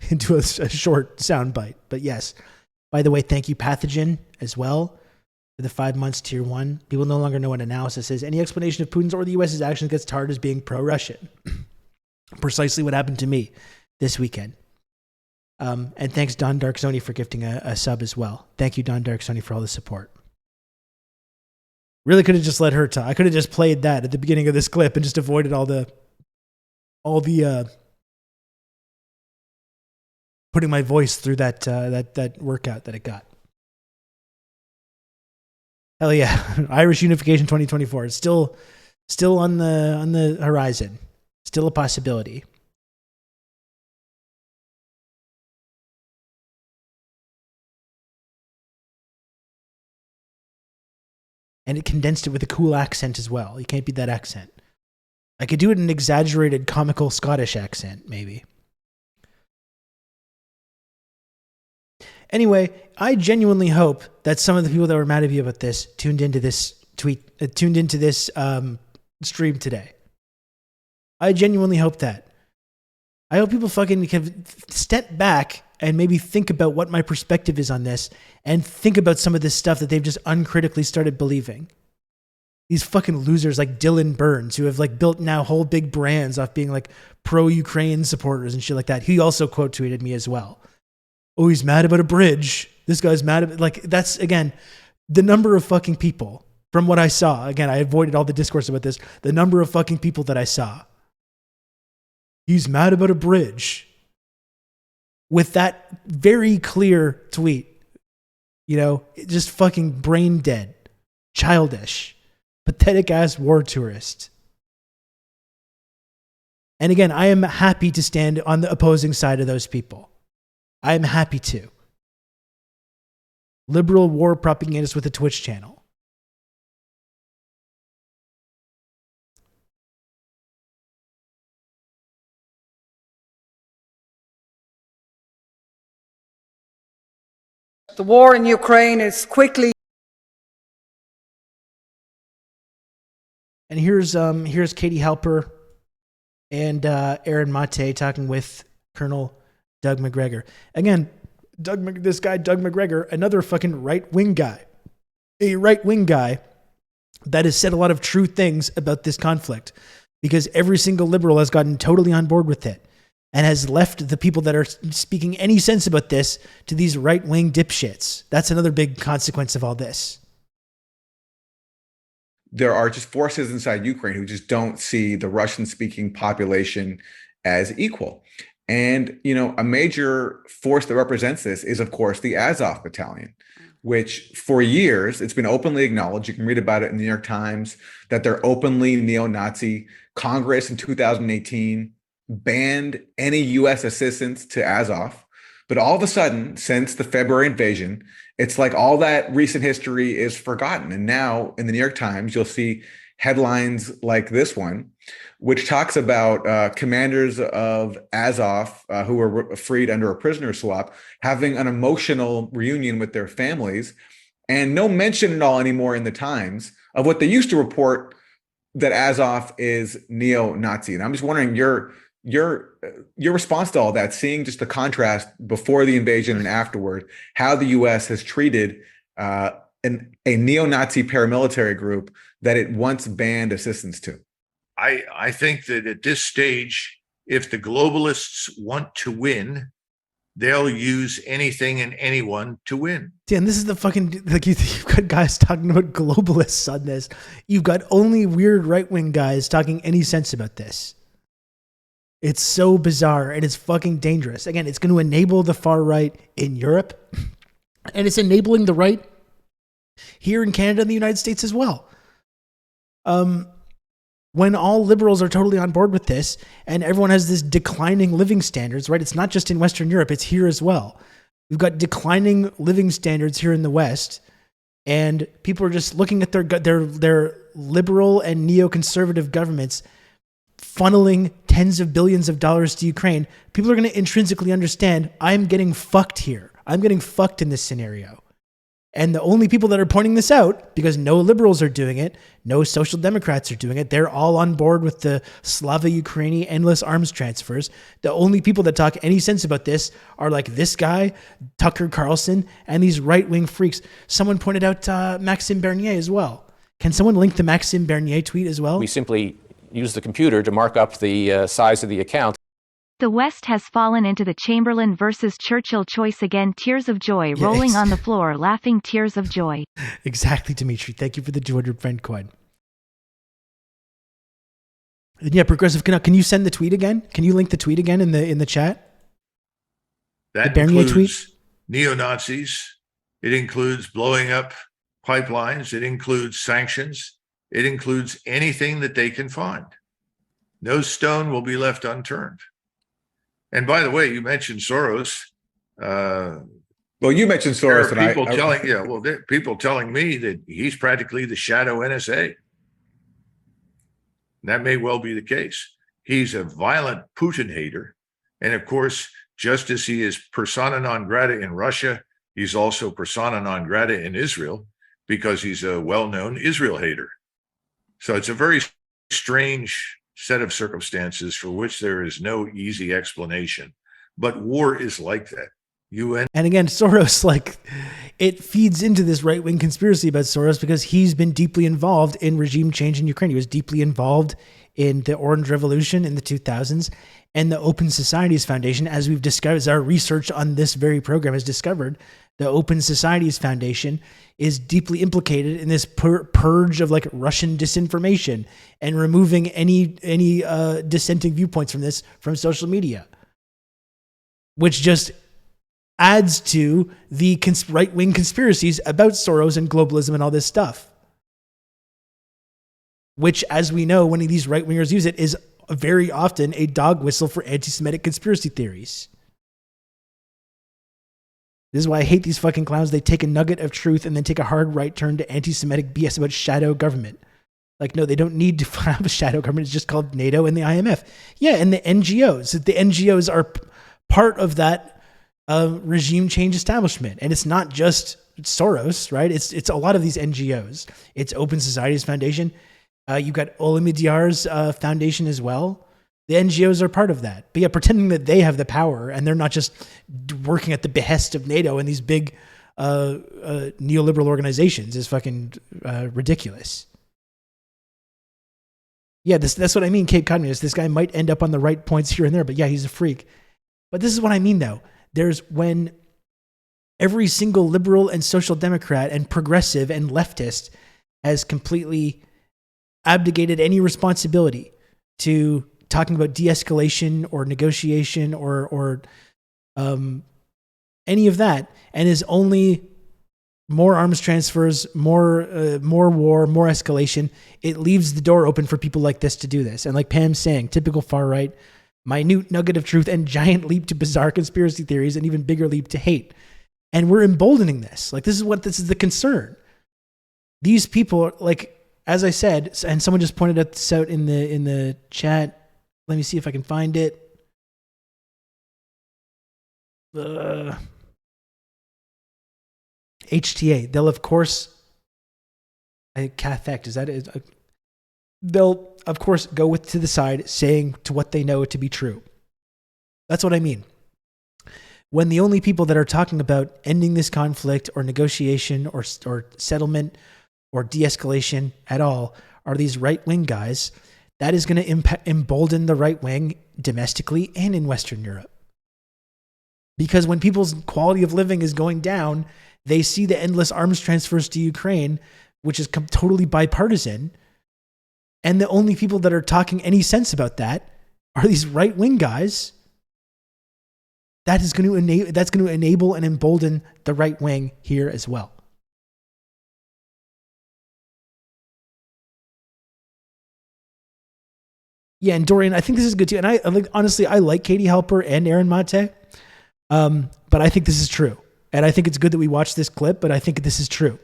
into a short soundbite. But yes, by the way, thank you, Pathogen, as well, for the 5 months tier 1. People no longer know what analysis is. Any explanation of Putin's or the US's actions gets tarred as being pro-Russian. Precisely what happened to me this weekend. And thanks, Don Dark Sony, for gifting a sub as well. Thank you, Don Dark Sony, for all the support. Really could have just let her talk. I could have just played that at the beginning of this clip and just avoided all the putting my voice through that workout that it got. Hell yeah, Irish Unification 2024. It's still on the horizon. Still a possibility. And it condensed it with a cool accent as well. You can't beat that accent. I could do it in an exaggerated, comical Scottish accent, maybe. Anyway, I genuinely hope that some of the people that were mad at me about this tuned into this stream today. I genuinely hope that. I hope people fucking can step back and maybe think about what my perspective is on this and think about some of this stuff that they've just uncritically started believing. These fucking losers like Dylan Burns, who have like built now whole big brands off being like pro-Ukraine supporters and shit like that. He also quote tweeted me as well. Oh, he's mad about a bridge. This guy's mad about, like, that's, again, the number of fucking people from what I saw. Again, I avoided all the discourse about this. The number of fucking people that I saw. He's mad about a bridge. With that very clear tweet, you know, just fucking brain dead, childish, pathetic ass war tourist. And again, I am happy to stand on the opposing side of those people. I am happy to. Liberal war propagandists with a Twitch channel. The war in Ukraine is quickly. And here's Katie Halper and Aaron Mate talking with Colonel Doug McGregor. Again, this guy, Doug McGregor, another fucking right-wing guy. A right-wing guy that has said a lot of true things about this conflict because every single liberal has gotten totally on board with it and has left the people that are speaking any sense about this to these right-wing dipshits. That's another big consequence of all this. There are just forces inside Ukraine who just don't see the Russian-speaking population as equal. And, a major force that represents this is, of course, the Azov Battalion, which for years, it's been openly acknowledged. You can read about it in the New York Times, that they're openly neo-Nazi. Congress in 2018 banned any U.S. assistance to Azov. But all of a sudden, since the February invasion, it's like all that recent history is forgotten. And now in the New York Times, you'll see headlines like this one, which talks about commanders of Azov who were freed under a prisoner swap having an emotional reunion with their families, and no mention at all anymore in the Times of what they used to report, that Azov is neo-Nazi. And I'm just wondering your response to all that, seeing just the contrast before the invasion and afterward, how the U.S. has treated a neo-Nazi paramilitary group that it once banned assistance to. I think that at this stage, if the globalists want to win, they'll use anything and anyone to win. Dan, this is the fucking, like, you've got guys talking about globalists on this. You've got only weird right-wing guys talking any sense about this. It's so bizarre and it's fucking dangerous. Again, it's going to enable the far right in Europe, and it's enabling the right here in Canada and the United States as well. When all liberals are totally on board with this and everyone has this declining living standards, right? It's not just in Western Europe, it's here as well. We've got declining living standards here in the West, and people are just looking at their liberal and neoconservative governments funneling tens of billions of dollars to Ukraine. People are going to intrinsically understand, I'm getting fucked here. I'm getting fucked in this scenario. And the only people that are pointing this out, because no liberals are doing it, no social democrats are doing it, they're all on board with the Slava Ukraini endless arms transfers. The only people that talk any sense about this are like this guy, Tucker Carlson, and these right-wing freaks. Someone pointed out Maxime Bernier as well. Can someone link the Maxime Bernier tweet as well? We simply use the computer to mark up the size of the account. The West has fallen into the Chamberlain versus Churchill choice again. Tears of joy rolling on the floor, laughing tears of joy. Exactly, Dimitri. Thank you for the 200 friend coin. And yeah, Progressive, can you send the tweet again? Can you link the tweet again in the chat? That includes neo-Nazis. It includes blowing up pipelines. It includes sanctions. It includes anything that they can find. No stone will be left unturned. And by the way, you mentioned Soros. Well, you mentioned Soros. There are people people telling me that he's practically the shadow NSA. And that may well be the case. He's a violent Putin hater. And of course, just as he is persona non grata in Russia, he's also persona non grata in Israel, because he's a well-known Israel hater. So it's a very strange set of circumstances for which there is no easy explanation. But war is like that. And again, Soros, like, it feeds into this right-wing conspiracy about Soros because he's been deeply involved in regime change in Ukraine. He was deeply involved in the Orange Revolution in the 2000s, and the Open Societies Foundation, as we've discovered, as our research on this very program has discovered, the Open Societies Foundation is deeply implicated in this purge of like Russian disinformation and removing any dissenting viewpoints from social media, which just adds to the right-wing conspiracies about Soros and globalism and all this stuff, which, as we know, when these right-wingers use it, is very often a dog whistle for anti-Semitic conspiracy theories. This is why I hate these fucking clowns. They take a nugget of truth and then take a hard right turn to anti-Semitic BS about shadow government. Like, no, they don't need to have a shadow government. It's just called NATO and the IMF. Yeah, and the NGOs. The NGOs are part of that regime change establishment. And it's not just Soros, right? It's a lot of these NGOs. It's Open Societies Foundation. You've got Olimidyar's foundation as well. The NGOs are part of that. But yeah, pretending that they have the power and they're not just working at the behest of NATO and these big neoliberal organizations is fucking ridiculous. Yeah, that's what I mean, Cape Communist. This guy might end up on the right points here and there, but yeah, he's a freak. But this is what I mean, though. There's when every single liberal and social democrat and progressive and leftist has completely abdicated any responsibility to talking about de-escalation or negotiation or any of that, and is only more arms transfers, more war, more escalation. It leaves the door open for people like this to do this. And like Pam's saying, typical far right, minute nugget of truth and giant leap to bizarre conspiracy theories and even bigger leap to hate. And we're emboldening this. Like, this is the concern. These people, like, as I said, and someone just pointed this out in the chat. Let me see if I can find it. HTA. They'll, of course, Cathect, is that it? They'll, of course, go to the side saying to what they know to be true. That's what I mean. When the only people that are talking about ending this conflict or negotiation or settlement or de-escalation at all are these right-wing guys, that is going to embolden the right wing domestically and in Western Europe. Because when people's quality of living is going down, they see the endless arms transfers to Ukraine, which is totally bipartisan. And the only people that are talking any sense about that are these right-wing guys. That's going to enable and embolden the right wing here as well. Yeah, and Dorian, I think this is good too. And honestly, I like Katie Halper and Aaron Mate, but I think this is true. And I think it's good that we watch this clip, but I think this is true.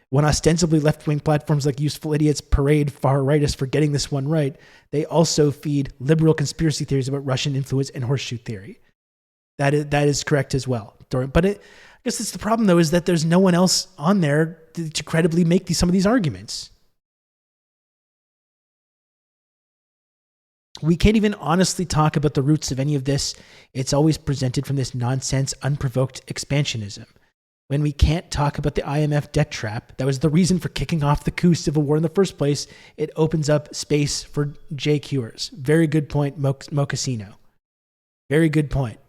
When ostensibly left-wing platforms like Useful Idiots parade far-rightists for getting this one right, they also feed liberal conspiracy theories about Russian influence and horseshoe theory. That is correct as well, Dorian. But I guess that's the problem, though, is that there's no one else on there to credibly make some of these arguments. We can't even honestly talk about the roots of any of this. It's always presented from this nonsense, unprovoked expansionism. When we can't talk about the IMF debt trap, that was the reason for kicking off the coup civil war in the first place, it opens up space for JQers. Very good point, Mocasino. Very good point.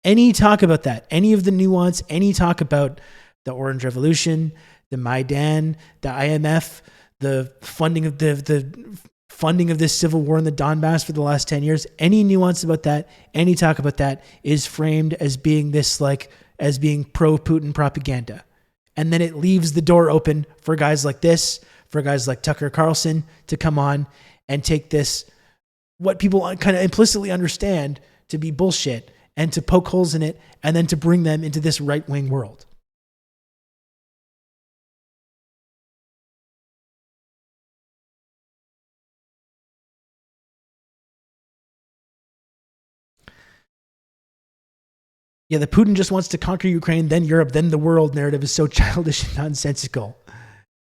Any talk about that, any of the nuance, any talk about the Orange Revolution, the Maidan, the IMF, the funding of the funding of this civil war in the Donbass for the last 10 years, any nuance about that, any talk about that is framed as being as being pro-Putin propaganda. And then it leaves the door open for guys like this, for guys like Tucker Carlson to come on and take this, what people kind of implicitly understand to be bullshit, and to poke holes in it, and then to bring them into this right-wing world. Yeah, the Putin just wants to conquer Ukraine, then Europe, then the world narrative is so childish and nonsensical.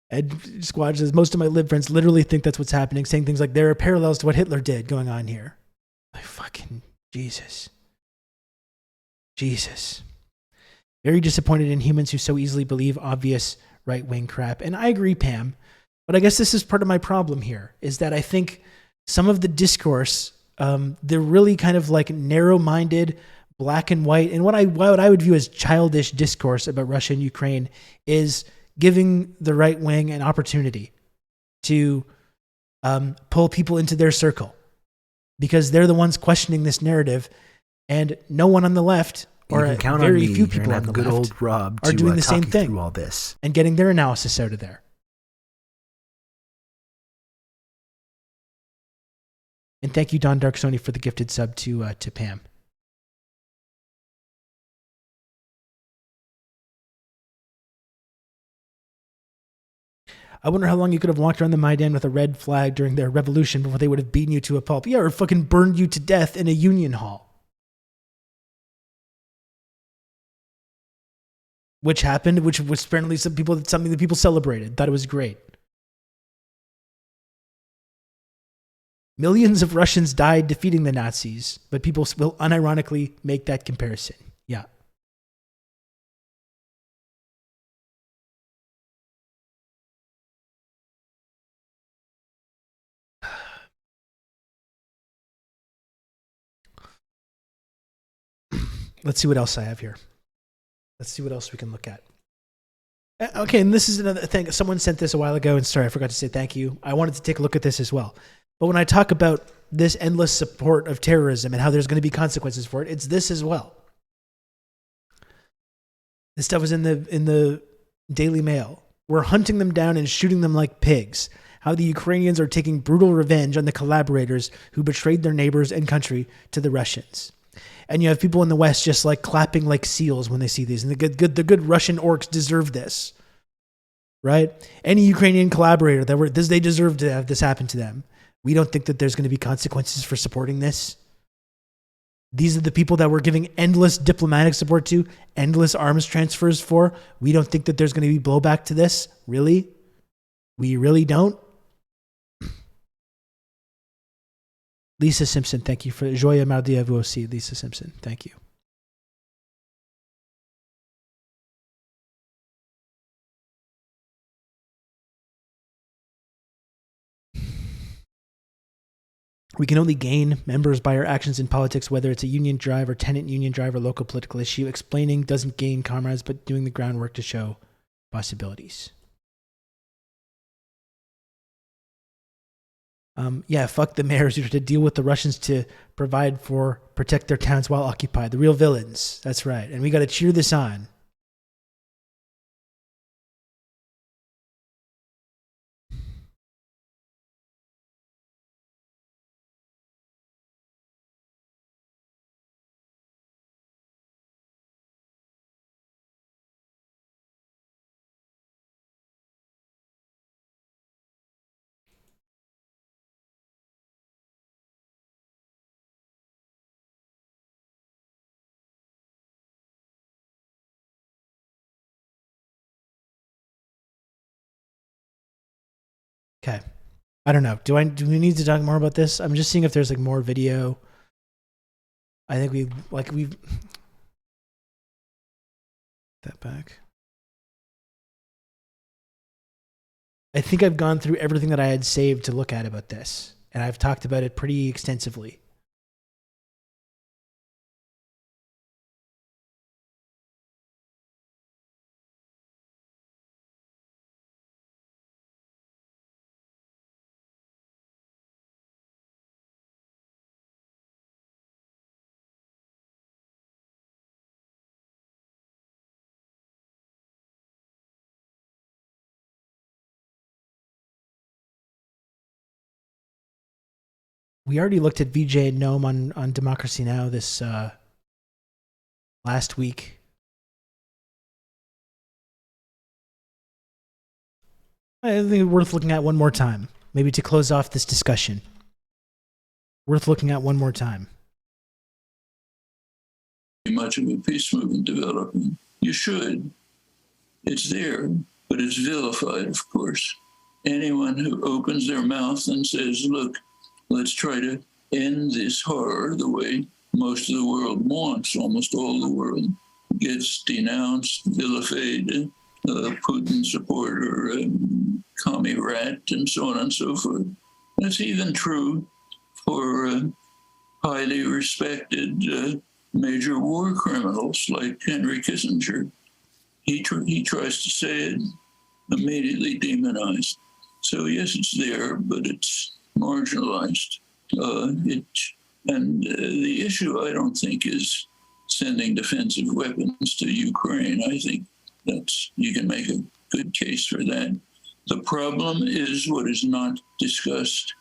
And Squad says, most of my lib friends literally think that's what's happening, saying things like, there are parallels to what Hitler did going on here. Like, fucking Jesus. Jesus. Very disappointed in humans who so easily believe obvious right-wing crap. And I agree, Pam, but I guess this is part of my problem here, is that I think some of the discourse, they're really kind of like narrow-minded, black and white, and what I would view as childish discourse about Russia and Ukraine is giving the right wing an opportunity to pull people into their circle, because they're the ones questioning this narrative, and no one on the left, or very few people on the good left, old Rob are doing the same talk you thing through all this and getting their analysis out of there. And thank you, Don Dark Sony, for the gifted sub to Pam. I wonder how long you could have walked around the Maidan with a red flag during their revolution before they would have beaten you to a pulp. Yeah, or fucking burned you to death in a union hall. Which happened, which was apparently something that people celebrated, thought it was great. Millions of Russians died defeating the Nazis, but people will unironically make that comparison. Yeah. Let's see what else I have here. Let's see what else we can look at. Okay, and this is another thing. Someone sent this a while ago, and sorry, I forgot to say thank you. I wanted to take a look at this as well. But when I talk about this endless support of terrorism and how there's going to be consequences for it, it's this as well. This stuff was in the Daily Mail. We're hunting them down and shooting them like pigs. How the Ukrainians are taking brutal revenge on the collaborators who betrayed their neighbors and country to the Russians. And you have people in the West just like clapping like seals when they see these. And the good Russian orcs deserve this, right? Any Ukrainian collaborator they deserve to have this happen to them. We don't think that there's going to be consequences for supporting this. These are the people that we're giving endless diplomatic support to, endless arms transfers for. We don't think that there's going to be blowback to this. Really? We really don't? Lisa Simpson, thank you for Joya Mardi à vous aussi, Lisa Simpson. Thank you. We can only gain members by our actions in politics, whether it's a union drive or tenant union drive or local political issue. Explaining doesn't gain comrades, but doing the groundwork to show possibilities. Yeah, fuck the mayors who had to deal with the Russians to protect their towns while occupied. The real villains. That's right. And we got to cheer this on. Okay. I don't know. Do we need to talk more about this? I'm just seeing if there's like more video. I think we've that back. I think I've gone through everything that I had saved to look at about this, and I've talked about it pretty extensively. We already looked at VJ and Gnome on Democracy Now! This last week. I think it's worth looking at one more time, maybe to close off this discussion. Worth looking at one more time. Much of a peace movement developing. You should. It's there, but it's vilified, of course. Anyone who opens their mouth and says, look, let's try to end this horror the way most of the world wants, almost all the world, gets denounced, vilified, Putin supporter, commie rat, and so on and so forth. That's even true for highly respected major war criminals like Henry Kissinger. He tries to say it, immediately demonized. So yes, it's there, but it's marginalized. The issue, I don't think, is sending defensive weapons to Ukraine. I think you can make a good case for that. The problem is what is not discussed.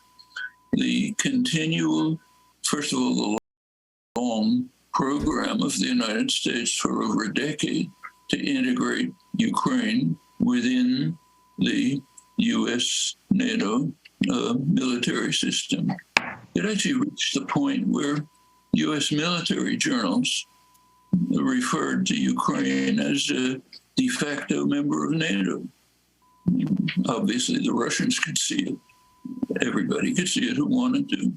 The continual, first of all, the long program of the United States for over a decade to integrate Ukraine within the U.S. NATO military system. It actually reached the point where U.S. military journals referred to Ukraine as a de facto member of NATO. Obviously, the Russians could see it. Everybody could see it who wanted to.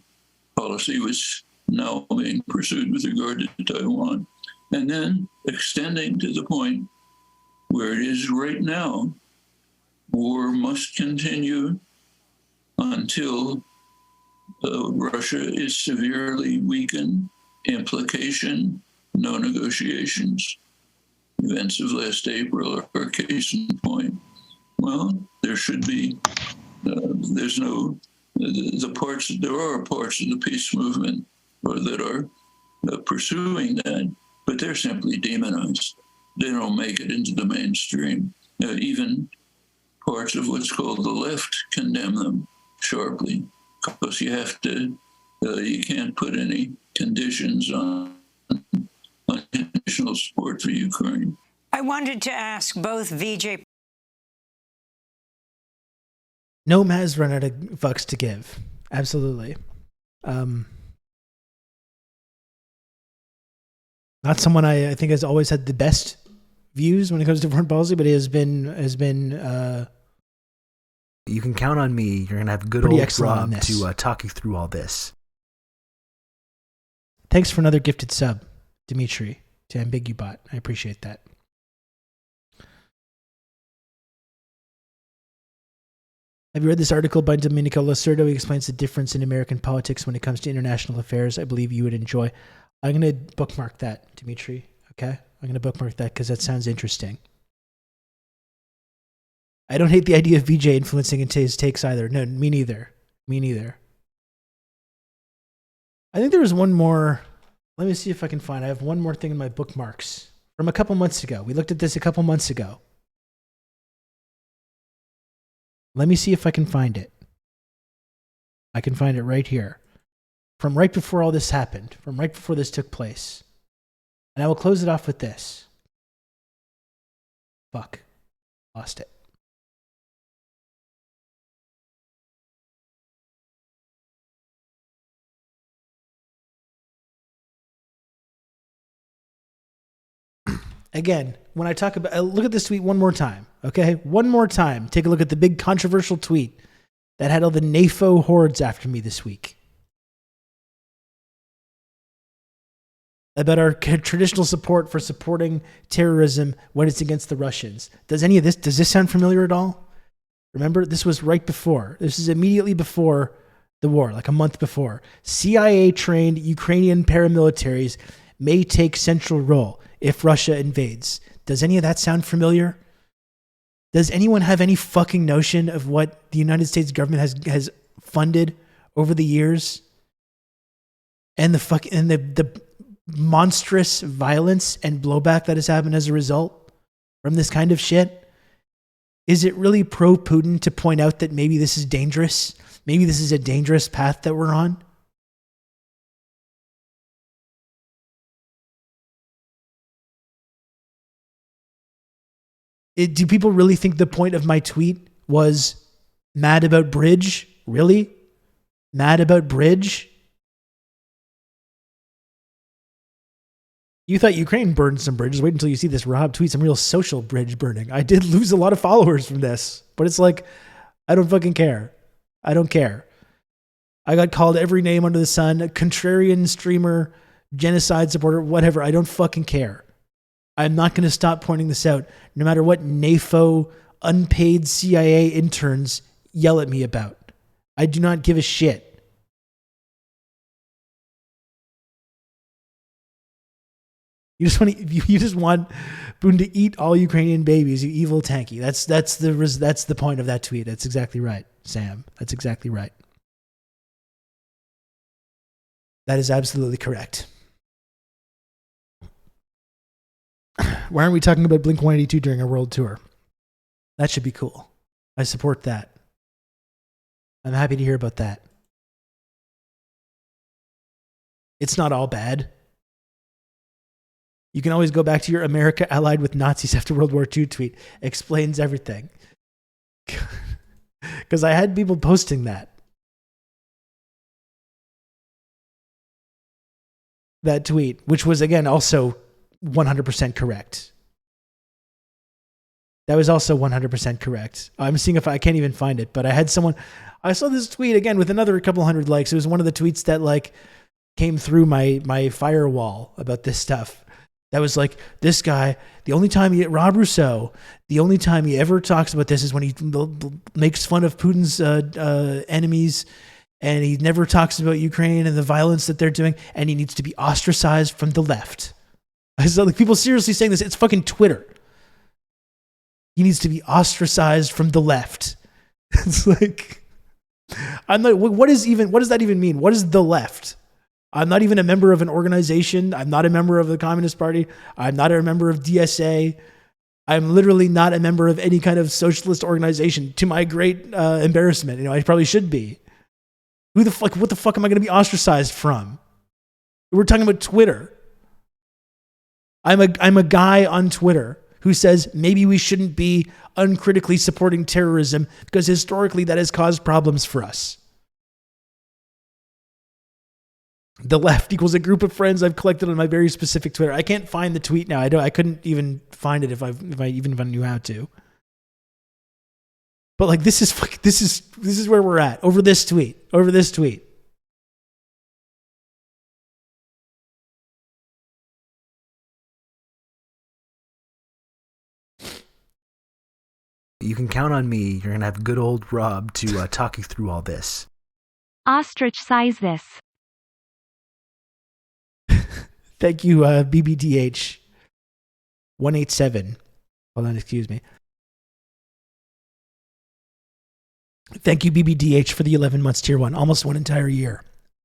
Policy was now being pursued with regard to Taiwan. And then extending to the point where it is right now, war must continue until Russia is severely weakened. Implication, no negotiations. Events of last April are a case in point. Well, there should be, there's no there are parts of the peace movement that are pursuing that, but they're simply demonized. They don't make it into the mainstream. Even parts of what's called the left condemn them sharply, because you have to, you can't put any conditions on unconditional support for Ukraine. I wanted to ask both VJ. Noam has run out of fucks to give. Absolutely. Not someone I think has always had the best views when it comes to foreign policy, but he has been you can count on me. You're going to have good pretty old excellent on Rob this. to talk you through all this. Thanks for another gifted sub, Dimitri, to Ambigubot. I appreciate that. Have you read this article by Domenico Lacerdo? He explains the difference in American politics when it comes to international affairs. I believe you would enjoy. I'm going to bookmark that, Dimitri. Okay? I'm going to bookmark that because that sounds interesting. I don't hate the idea of VJ influencing his takes either. No, me neither. Me neither. I think there was one more. Let me see if I can find. I have one more thing in my bookmarks from a couple months ago. We looked at this a couple months ago. Let me see if I can find it. I can find it right here. From right before all this happened. From right before this took place. And I will close it off with this. Fuck. Lost it. Again, when I talk about, look at this tweet one more time, okay? One more time. Take a look at the big controversial tweet that had all the NAFO hordes after me this week. About our traditional support for supporting terrorism when it's against the Russians. Does this sound familiar at all? Remember, this was right before. This is immediately before the war, like a month before. CIA-trained Ukrainian paramilitaries may take central role if Russia invades. Does any of that sound familiar? Does anyone have any fucking notion of what the United States government has funded over the years? And the monstrous violence and blowback that has happened as a result from this kind of shit? Is it really pro-Putin to point out that maybe this is dangerous? Maybe this is a dangerous path that we're on? Do people really think the point of my tweet was mad about bridge? Really? Mad about bridge? You thought Ukraine burned some bridges. Wait until you see this Rob tweet, some real social bridge burning. I did lose a lot of followers from this, but it's like, I don't fucking care. I don't care. I got called every name under the sun, a contrarian streamer, genocide supporter, whatever. I don't fucking care. I'm not going to stop pointing this out, no matter what NAFO, unpaid CIA interns yell at me about. I do not give a shit. You just want Putin to eat all Ukrainian babies, you evil tanky. That's the point of that tweet. That's exactly right, Sam. That's exactly right. That is absolutely correct. Why aren't we talking about Blink-182 during a world tour? That should be cool. I support that. I'm happy to hear about that. It's not all bad. You can always go back to your America allied with Nazis after World War II tweet. Explains everything. Because I had people posting that. That tweet, which was, again, also 100% correct. That was also 100% correct. I'm seeing if I can't even find it, but I saw this tweet again with another couple hundred likes. It was one of the tweets that like came through my firewall about this stuff. That was like, this guy, Rob Rousseau, the only time he ever talks about this is when he makes fun of Putin's enemies, and he never talks about Ukraine and the violence that they're doing, and he needs to be ostracized from the left. I saw like people seriously saying this. It's fucking Twitter. He needs to be ostracized from the left. It's like, I'm like, what does that even mean? What is the left? I'm not even a member of an organization. I'm not a member of the Communist Party. I'm not a member of DSA. I'm literally not a member of any kind of socialist organization, to my great embarrassment. You know, I probably should be. What the fuck am I going to be ostracized from? We're talking about Twitter. I'm a guy on Twitter who says maybe we shouldn't be uncritically supporting terrorism because historically that has caused problems for us. The left equals a group of friends I've collected on my very specific Twitter. I can't find the tweet now. I couldn't even find it if I knew how to. But like this is where we're at over this tweet. You can count on me. You're gonna have good old Rob to talk you through all this. Ostrich size this. Thank you, BBDH 187. Hold on, excuse me. Thank you, BBDH, for the 11 months tier 1, almost one entire year.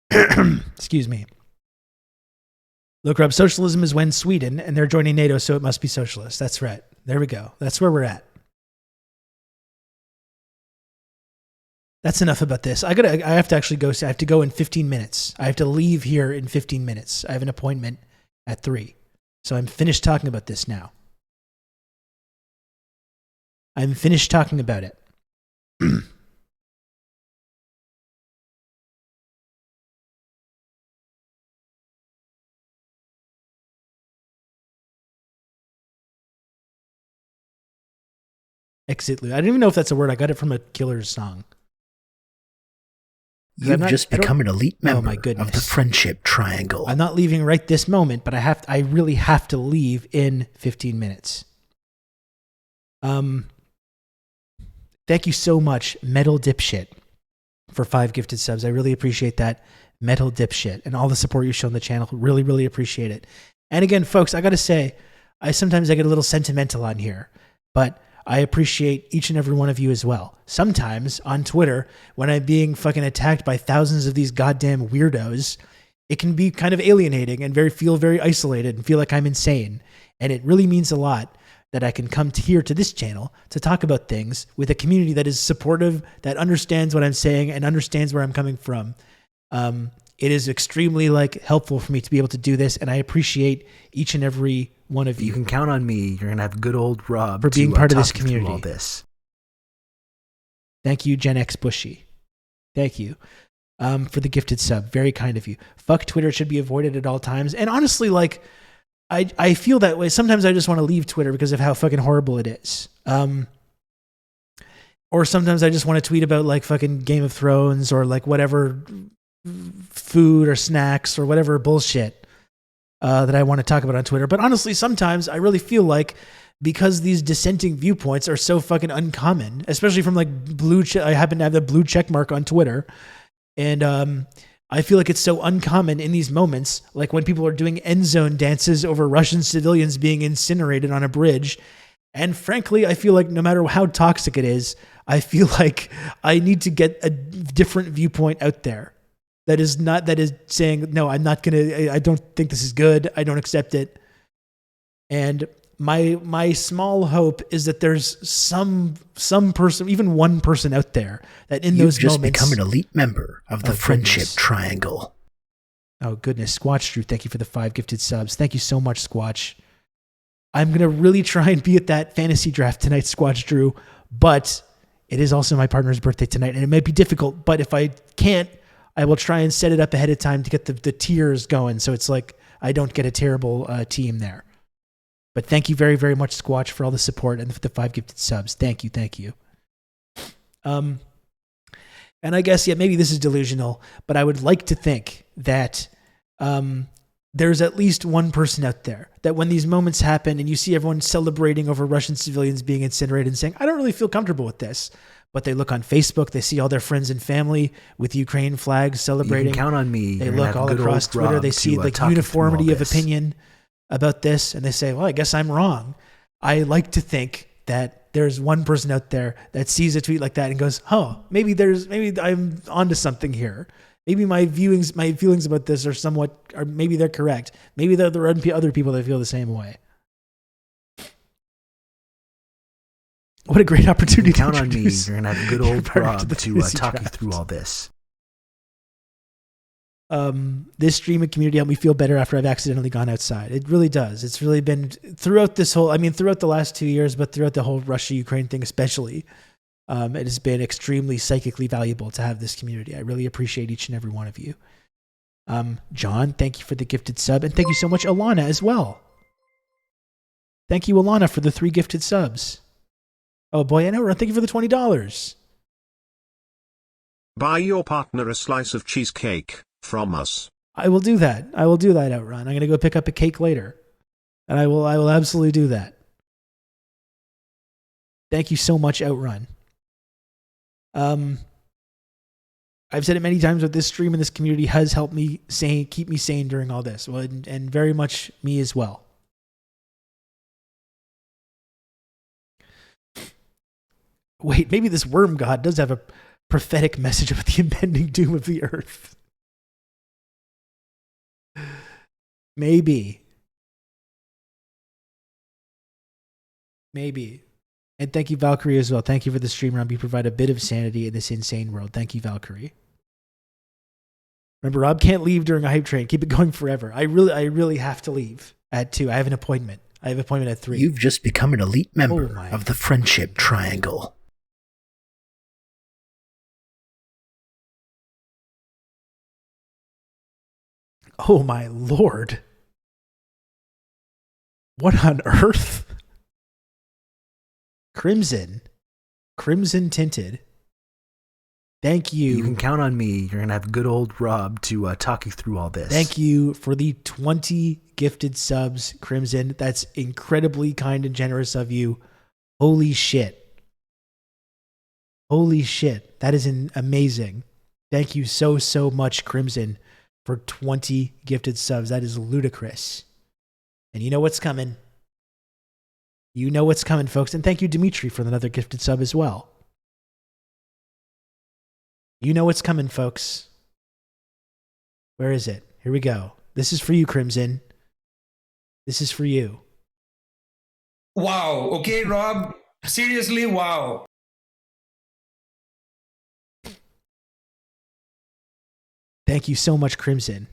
Excuse me. Look, Rob, socialism is when Sweden, and they're joining NATO, so it must be socialist. That's right. There we go. That's where we're at. That's enough about this. I have to actually go. I have to go in 15 minutes. I have to leave here in 15 minutes. I have an appointment at 3. So I'm finished talking about this now. I'm finished talking about it. Exit loop. I don't even know if that's a word. I got it from a Killer's song. You've just become an elite member of the Friendship Triangle. I'm not leaving right this moment, but I really have to leave in 15 minutes. Thank you so much, Metal Dipshit, for 5 gifted subs. I really appreciate that, Metal Dipshit, and all the support you show on the channel. Really, really appreciate it. And again, folks, I got to say, sometimes I get a little sentimental on here, but I appreciate each and every one of you as well. Sometimes on Twitter, when I'm being fucking attacked by thousands of these goddamn weirdos, it can be kind of alienating and feel very isolated and feel like I'm insane. And it really means a lot that I can come here to this channel to talk about things with a community that is supportive, that understands what I'm saying and understands where I'm coming from. It is extremely helpful for me to be able to do this, and I appreciate each and every one of you. You can count on me. You're gonna have good old Rob for being part of this talk you community. through all this. Thank you, Gen X Bushy. Thank you for the gifted sub. Very kind of you. Fuck Twitter. It should be avoided at all times. And honestly, I feel that way. Sometimes I just want to leave Twitter because of how fucking horrible it is. Or sometimes I just want to tweet about fucking Game of Thrones or whatever food or snacks or whatever bullshit that I want to talk about on Twitter. But honestly, sometimes I really feel like because these dissenting viewpoints are so fucking uncommon, especially from I happen to have the blue check mark on Twitter. And I feel like it's so uncommon in these moments, like when people are doing end zone dances over Russian civilians being incinerated on a bridge. And frankly, I feel like no matter how toxic it is, I feel like I need to get a different viewpoint out there. That is saying, no, I don't think this is good. I don't accept it. And my small hope is that there's some person, even one person out there that in those moments. You've just become an elite member of the Friendship Triangle. Oh goodness. Squatch Drew, thank you for the 5 gifted subs. Thank you so much, Squatch. I'm going to really try and be at that fantasy draft tonight, Squatch Drew, but it is also my partner's birthday tonight and it might be difficult, but if I can't, I will try and set it up ahead of time to get the tiers going. So it's I don't get a terrible team there. But thank you very, very much, Squatch, for all the support and the 5 gifted subs. Thank you. Thank you. And I guess, maybe this is delusional, but I would like to think that there's at least one person out there that when these moments happen and you see everyone celebrating over Russian civilians being incinerated and saying, I don't really feel comfortable with this. But they look on Facebook, they see all their friends and family with Ukraine flags celebrating. You can count on me. They look all across Twitter, they see uniformity of opinion about this, and they say, well, I guess I'm wrong. I like to think that there's one person out there that sees a tweet like that and goes, "Oh, maybe I'm onto something here. Maybe my feelings about this are maybe they're correct. Maybe there are other people that feel the same way." What a great opportunity! Count on me. You're gonna have good old Rob to talk you through all this. This stream and community helped me feel better after I've accidentally gone outside. It really does. It's really been throughout the last 2 years, but throughout the whole Russia-Ukraine thing especially. It has been extremely psychically valuable to have this community. I really appreciate each and every one of you. John, thank you for the gifted sub, and thank you so much, Alana, as well. Thank you, Alana, for the 3 gifted subs. Oh boy, I know. Thank you for the $20. Buy your partner a slice of cheesecake from us. I will do that. Outrun. I'm going to go pick up a cake later. And I will absolutely do that. Thank you so much, Outrun. I've said it many times, but this stream and this community has helped me keep me sane during all this. Well, and very much me as well. Wait, maybe this worm god does have a prophetic message about the impending doom of the earth. Maybe. And thank you, Valkyrie, as well. Thank you for the stream run. You provide a bit of sanity in this insane world. Thank you, Valkyrie. Remember, Rob can't leave during a hype train. Keep it going forever. I really have to leave at 2. I have an appointment. At 3. You've just become an elite member of the Friendship Triangle. Oh my lord. What on earth? Crimson tinted. Thank you. You can count on me. You're going to have good old Rob to talk you through all this. Thank you for the 20 gifted subs, Crimson. That's incredibly kind and generous of you. Holy shit. That is amazing. Thank you so much, Crimson, for 20 gifted subs. That is ludicrous. And you know what's coming. Folks. And thank you, Dimitri, for another gifted sub as well. You know what's coming, folks. Where is it? Here we go. This is for you, Crimson. This is for you. Wow. Okay, Rob. Seriously, wow. Thank you so much, Crimson.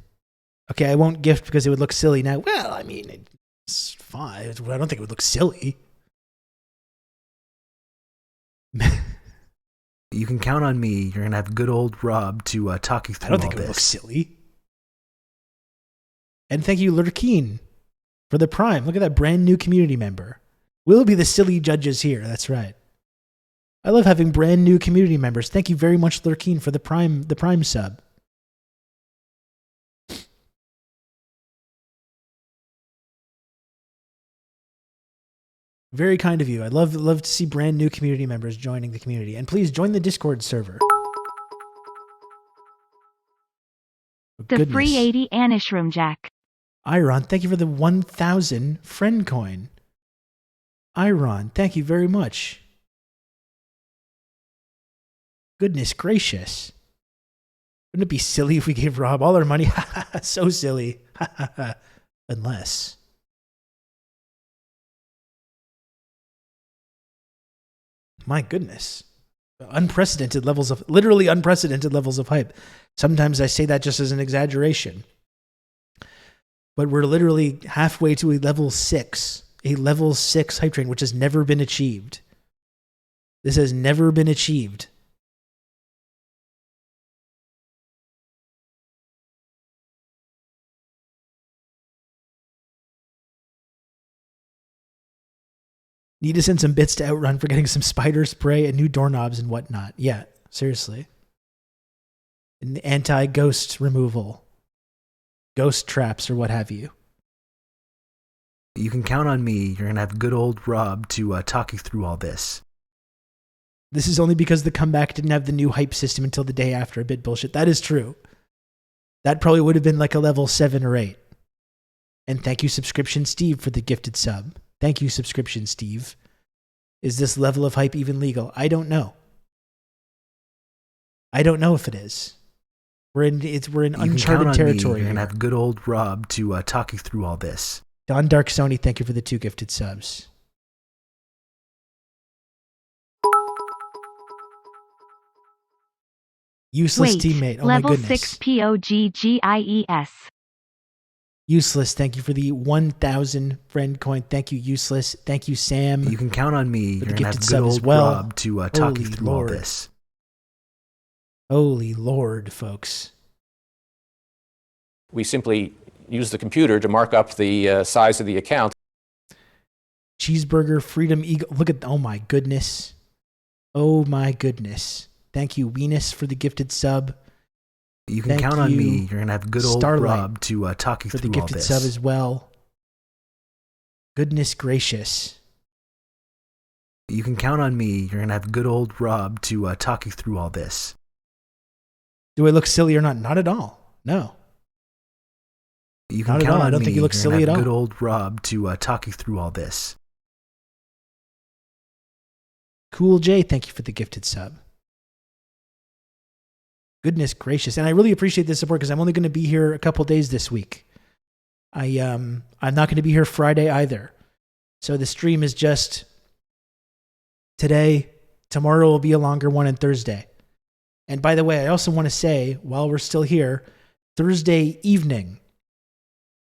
Okay, I won't gift because it would look silly now. Well, I mean, it's fine. I don't think it would look silly. You can count on me. You're going to have good old Rob to talk you through all this. I don't think it would look silly. And thank you, Lurkeen, for the Prime. Look at that brand new community member. We'll be the silly judges here. That's right. I love having brand new community members. Thank you very much, Lurkeen, for the Prime sub. Very kind of you. I'd love to see brand new community members joining the community. And please join the Discord server. The free 80 Anishroom Jack. Iron, thank you for the 1,000 friend coin. Iron, thank you very much. Goodness gracious. Wouldn't it be silly if we gave Rob all our money? So silly. Unless... My goodness. Literally unprecedented levels of hype. Sometimes I say that just as an exaggeration. But we're literally halfway to a level 6 hype train, which has never been achieved. This has never been achieved. Need to send some bits to Outrun for getting some spider spray and new doorknobs and whatnot. Yeah, seriously. And anti-ghost removal. Ghost traps or what have you. You can count on me. You're going to have good old Rob to talk you through all this. This is only because the comeback didn't have the new hype system until the day after. A bit bullshit. That is true. That probably would have been like a level 7 or 8. And thank you, Subscription Steve, for the gifted sub. Thank you, Subscription Steve. Is this level of hype even legal? I don't know. I don't know if it is. We're in uncharted territory. You're gonna have good old Rob to talk you through all this. Don Dark Sony, thank you for the 2 gifted subs. Useless teammate. Oh level my goodness. 6 POGGIES. Useless, thank you for the 1,000 friend coin. Thank you, Useless. Thank you, Sam. You can count on me. You're gonna have good sub as old well. Rob to talk you through all this. Holy Lord, folks. We simply use the computer to mark up the size of the account. Cheeseburger, Freedom Eagle. Look at, oh my goodness. Oh my goodness. Thank you, Venus, for the gifted sub. You can count on me. You're gonna have good old Rob to talk you through all this. For the gifted sub as well. Goodness gracious. You can count on me. You're gonna have good old Rob to talk you through all this. Do I look silly or not? Not at all. No. You can count on me. I don't think you look silly at all. Good old Rob to talk you through all this. Cool J, thank you for the gifted sub. Goodness gracious. And I really appreciate the support because I'm only going to be here a couple days this week. I'm not going to be here Friday either. So the stream is just today. Tomorrow will be a longer one, and Thursday. And by the way, I also want to say, while we're still here, Thursday evening,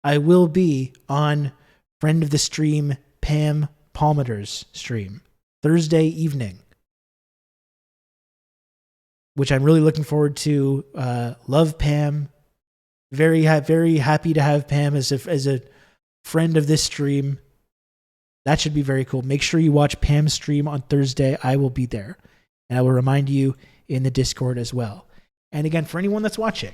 I will be on friend of the stream, Pam Palmiter's stream. Thursday evening. Which I'm really looking forward to. Love Pam. Very happy to have Pam as a friend of this stream. That should be very cool. Make sure you watch Pam's stream on Thursday. I will be there. And I will remind you in the Discord as well. And again, for anyone that's watching,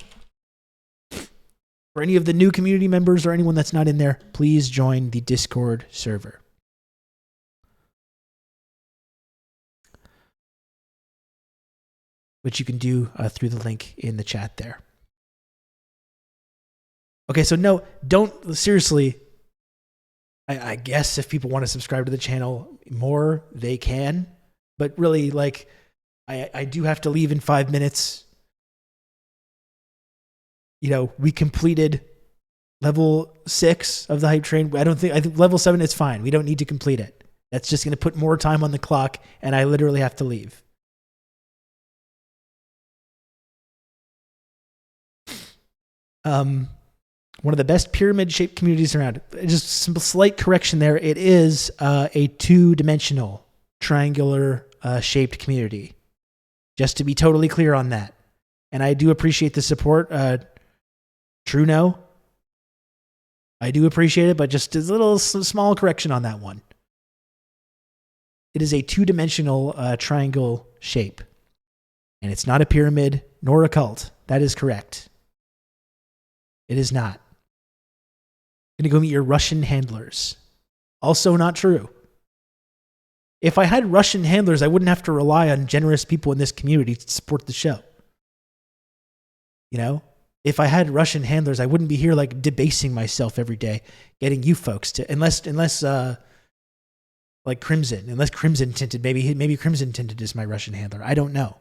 for any of the new community members or anyone that's not in there, please join the Discord server. Which you can do through the link in the chat there. Okay, so no, don't, seriously, I guess if people want to subscribe to the channel more, they can. But really, like, I do have to leave in 5 minutes. You know, we completed level 6 of the hype train. I think level 7 is fine. We don't need to complete it. That's just going to put more time on the clock, and I literally have to leave. One of the best pyramid-shaped communities around. Just some slight correction there. It is a 2-dimensional, triangular shaped community. Just to be totally clear on that. And I do appreciate the support. True no. I do appreciate it, but just a little small correction on that one. It is a 2-dimensional triangle shape. And it's not a pyramid nor a cult. That is correct. It is not. Gonna go meet your Russian handlers. Also not true. If I had Russian handlers, I wouldn't have to rely on generous people in this community to support the show. You know? If I had Russian handlers, I wouldn't be here like debasing myself every day, getting you folks to, unless like Crimson, unless Crimson Tinted, maybe Crimson Tinted is my Russian handler. I don't know.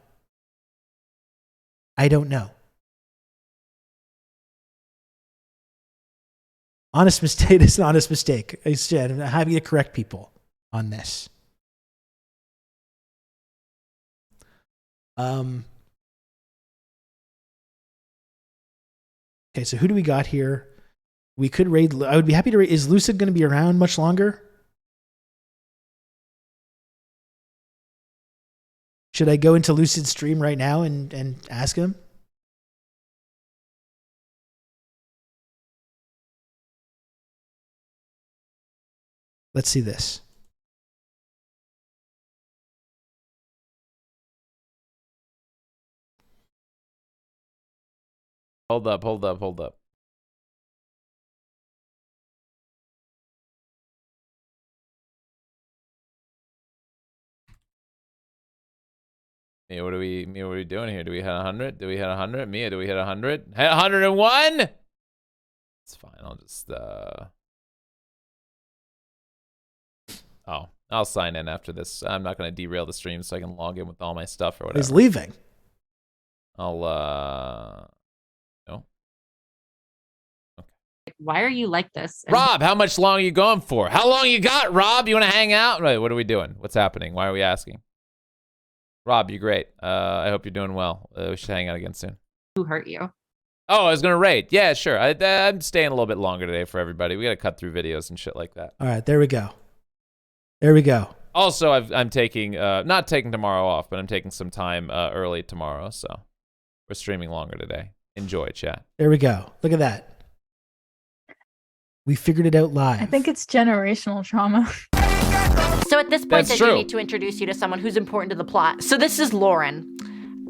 I don't know. Honest mistake is an honest mistake. I'm happy to correct people on this. Okay, so who do we got here? We could raid. I would be happy to raid. Is Lucid going to be around much longer? Should I go into Lucid's stream right now and ask him? Let's see this. Hold up. Mia, what are we doing here? Do we hit 100? Do we hit 100? Mia, do we hit 100? Hit 101? It's fine. I'll just Oh, I'll sign in after this. I'm not going to derail the stream so I can log in with all my stuff or whatever. He's leaving. I'll, no. Why are you like this? Rob, how much long are you going for? How long you got, Rob? You want to hang out? Wait, what are we doing? What's happening? Why are we asking? Rob, you're great. I hope you're doing well. We should hang out again soon. Who hurt you? Oh, I was going to raid. Yeah, sure. I'm staying a little bit longer today for everybody. We got to cut through videos and shit like that. All right, there we go. There we go. Also, I'm taking, not taking tomorrow off, but I'm taking some time early tomorrow, so we're streaming longer today. Enjoy, chat. There we go. Look at that. We figured it out live. I think it's generational trauma. So at this point, That's I do true. need to introduce you to someone who's important to the plot. So this is Lauren.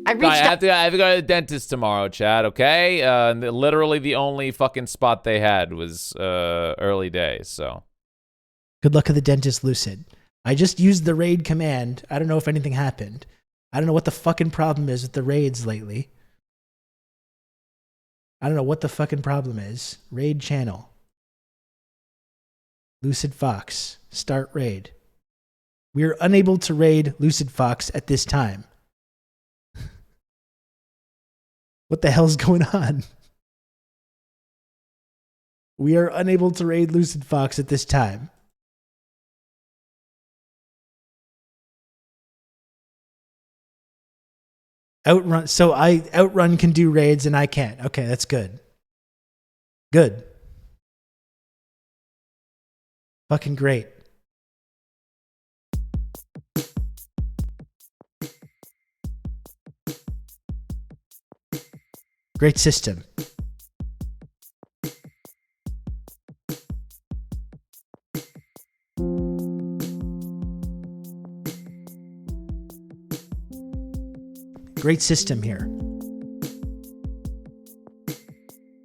I reached I have out. to go to the dentist tomorrow, Chad, okay? Literally the only fucking spot they had was early days, so. Good luck at the dentist, Lucid. I just used the raid command. I don't know if anything happened. I don't know what the fucking problem is with the raids lately. I don't know what the fucking problem is. Raid channel. Lucid Fox. Start raid. We are unable to raid Lucid Fox at this time. What the hell's going on? We are unable to raid Lucid Fox at this time. Outrun. So Outrun can do raids and I can't. Okay, that's good. Good. Fucking great. Great system. Great system here.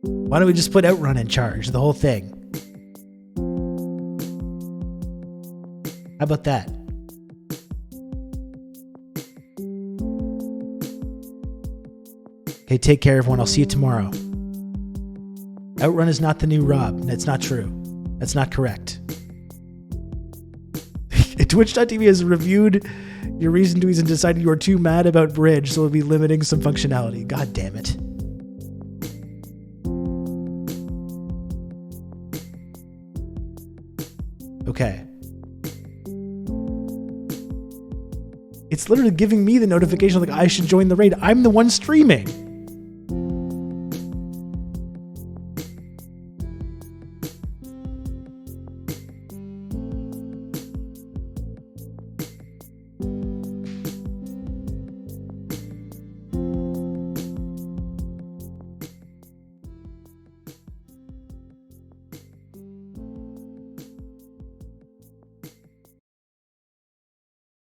Why don't we just put Outrun in charge, the whole thing? How about that? Okay, take care, everyone. I'll see you tomorrow. Outrun is not the new Rob. That's not true. That's not correct. Twitch.tv has reviewed your reason to and decided you are too mad about Bridge, so we'll be limiting some functionality. God damn it. Okay. It's literally giving me the notification like I should join the raid. I'm the one streaming.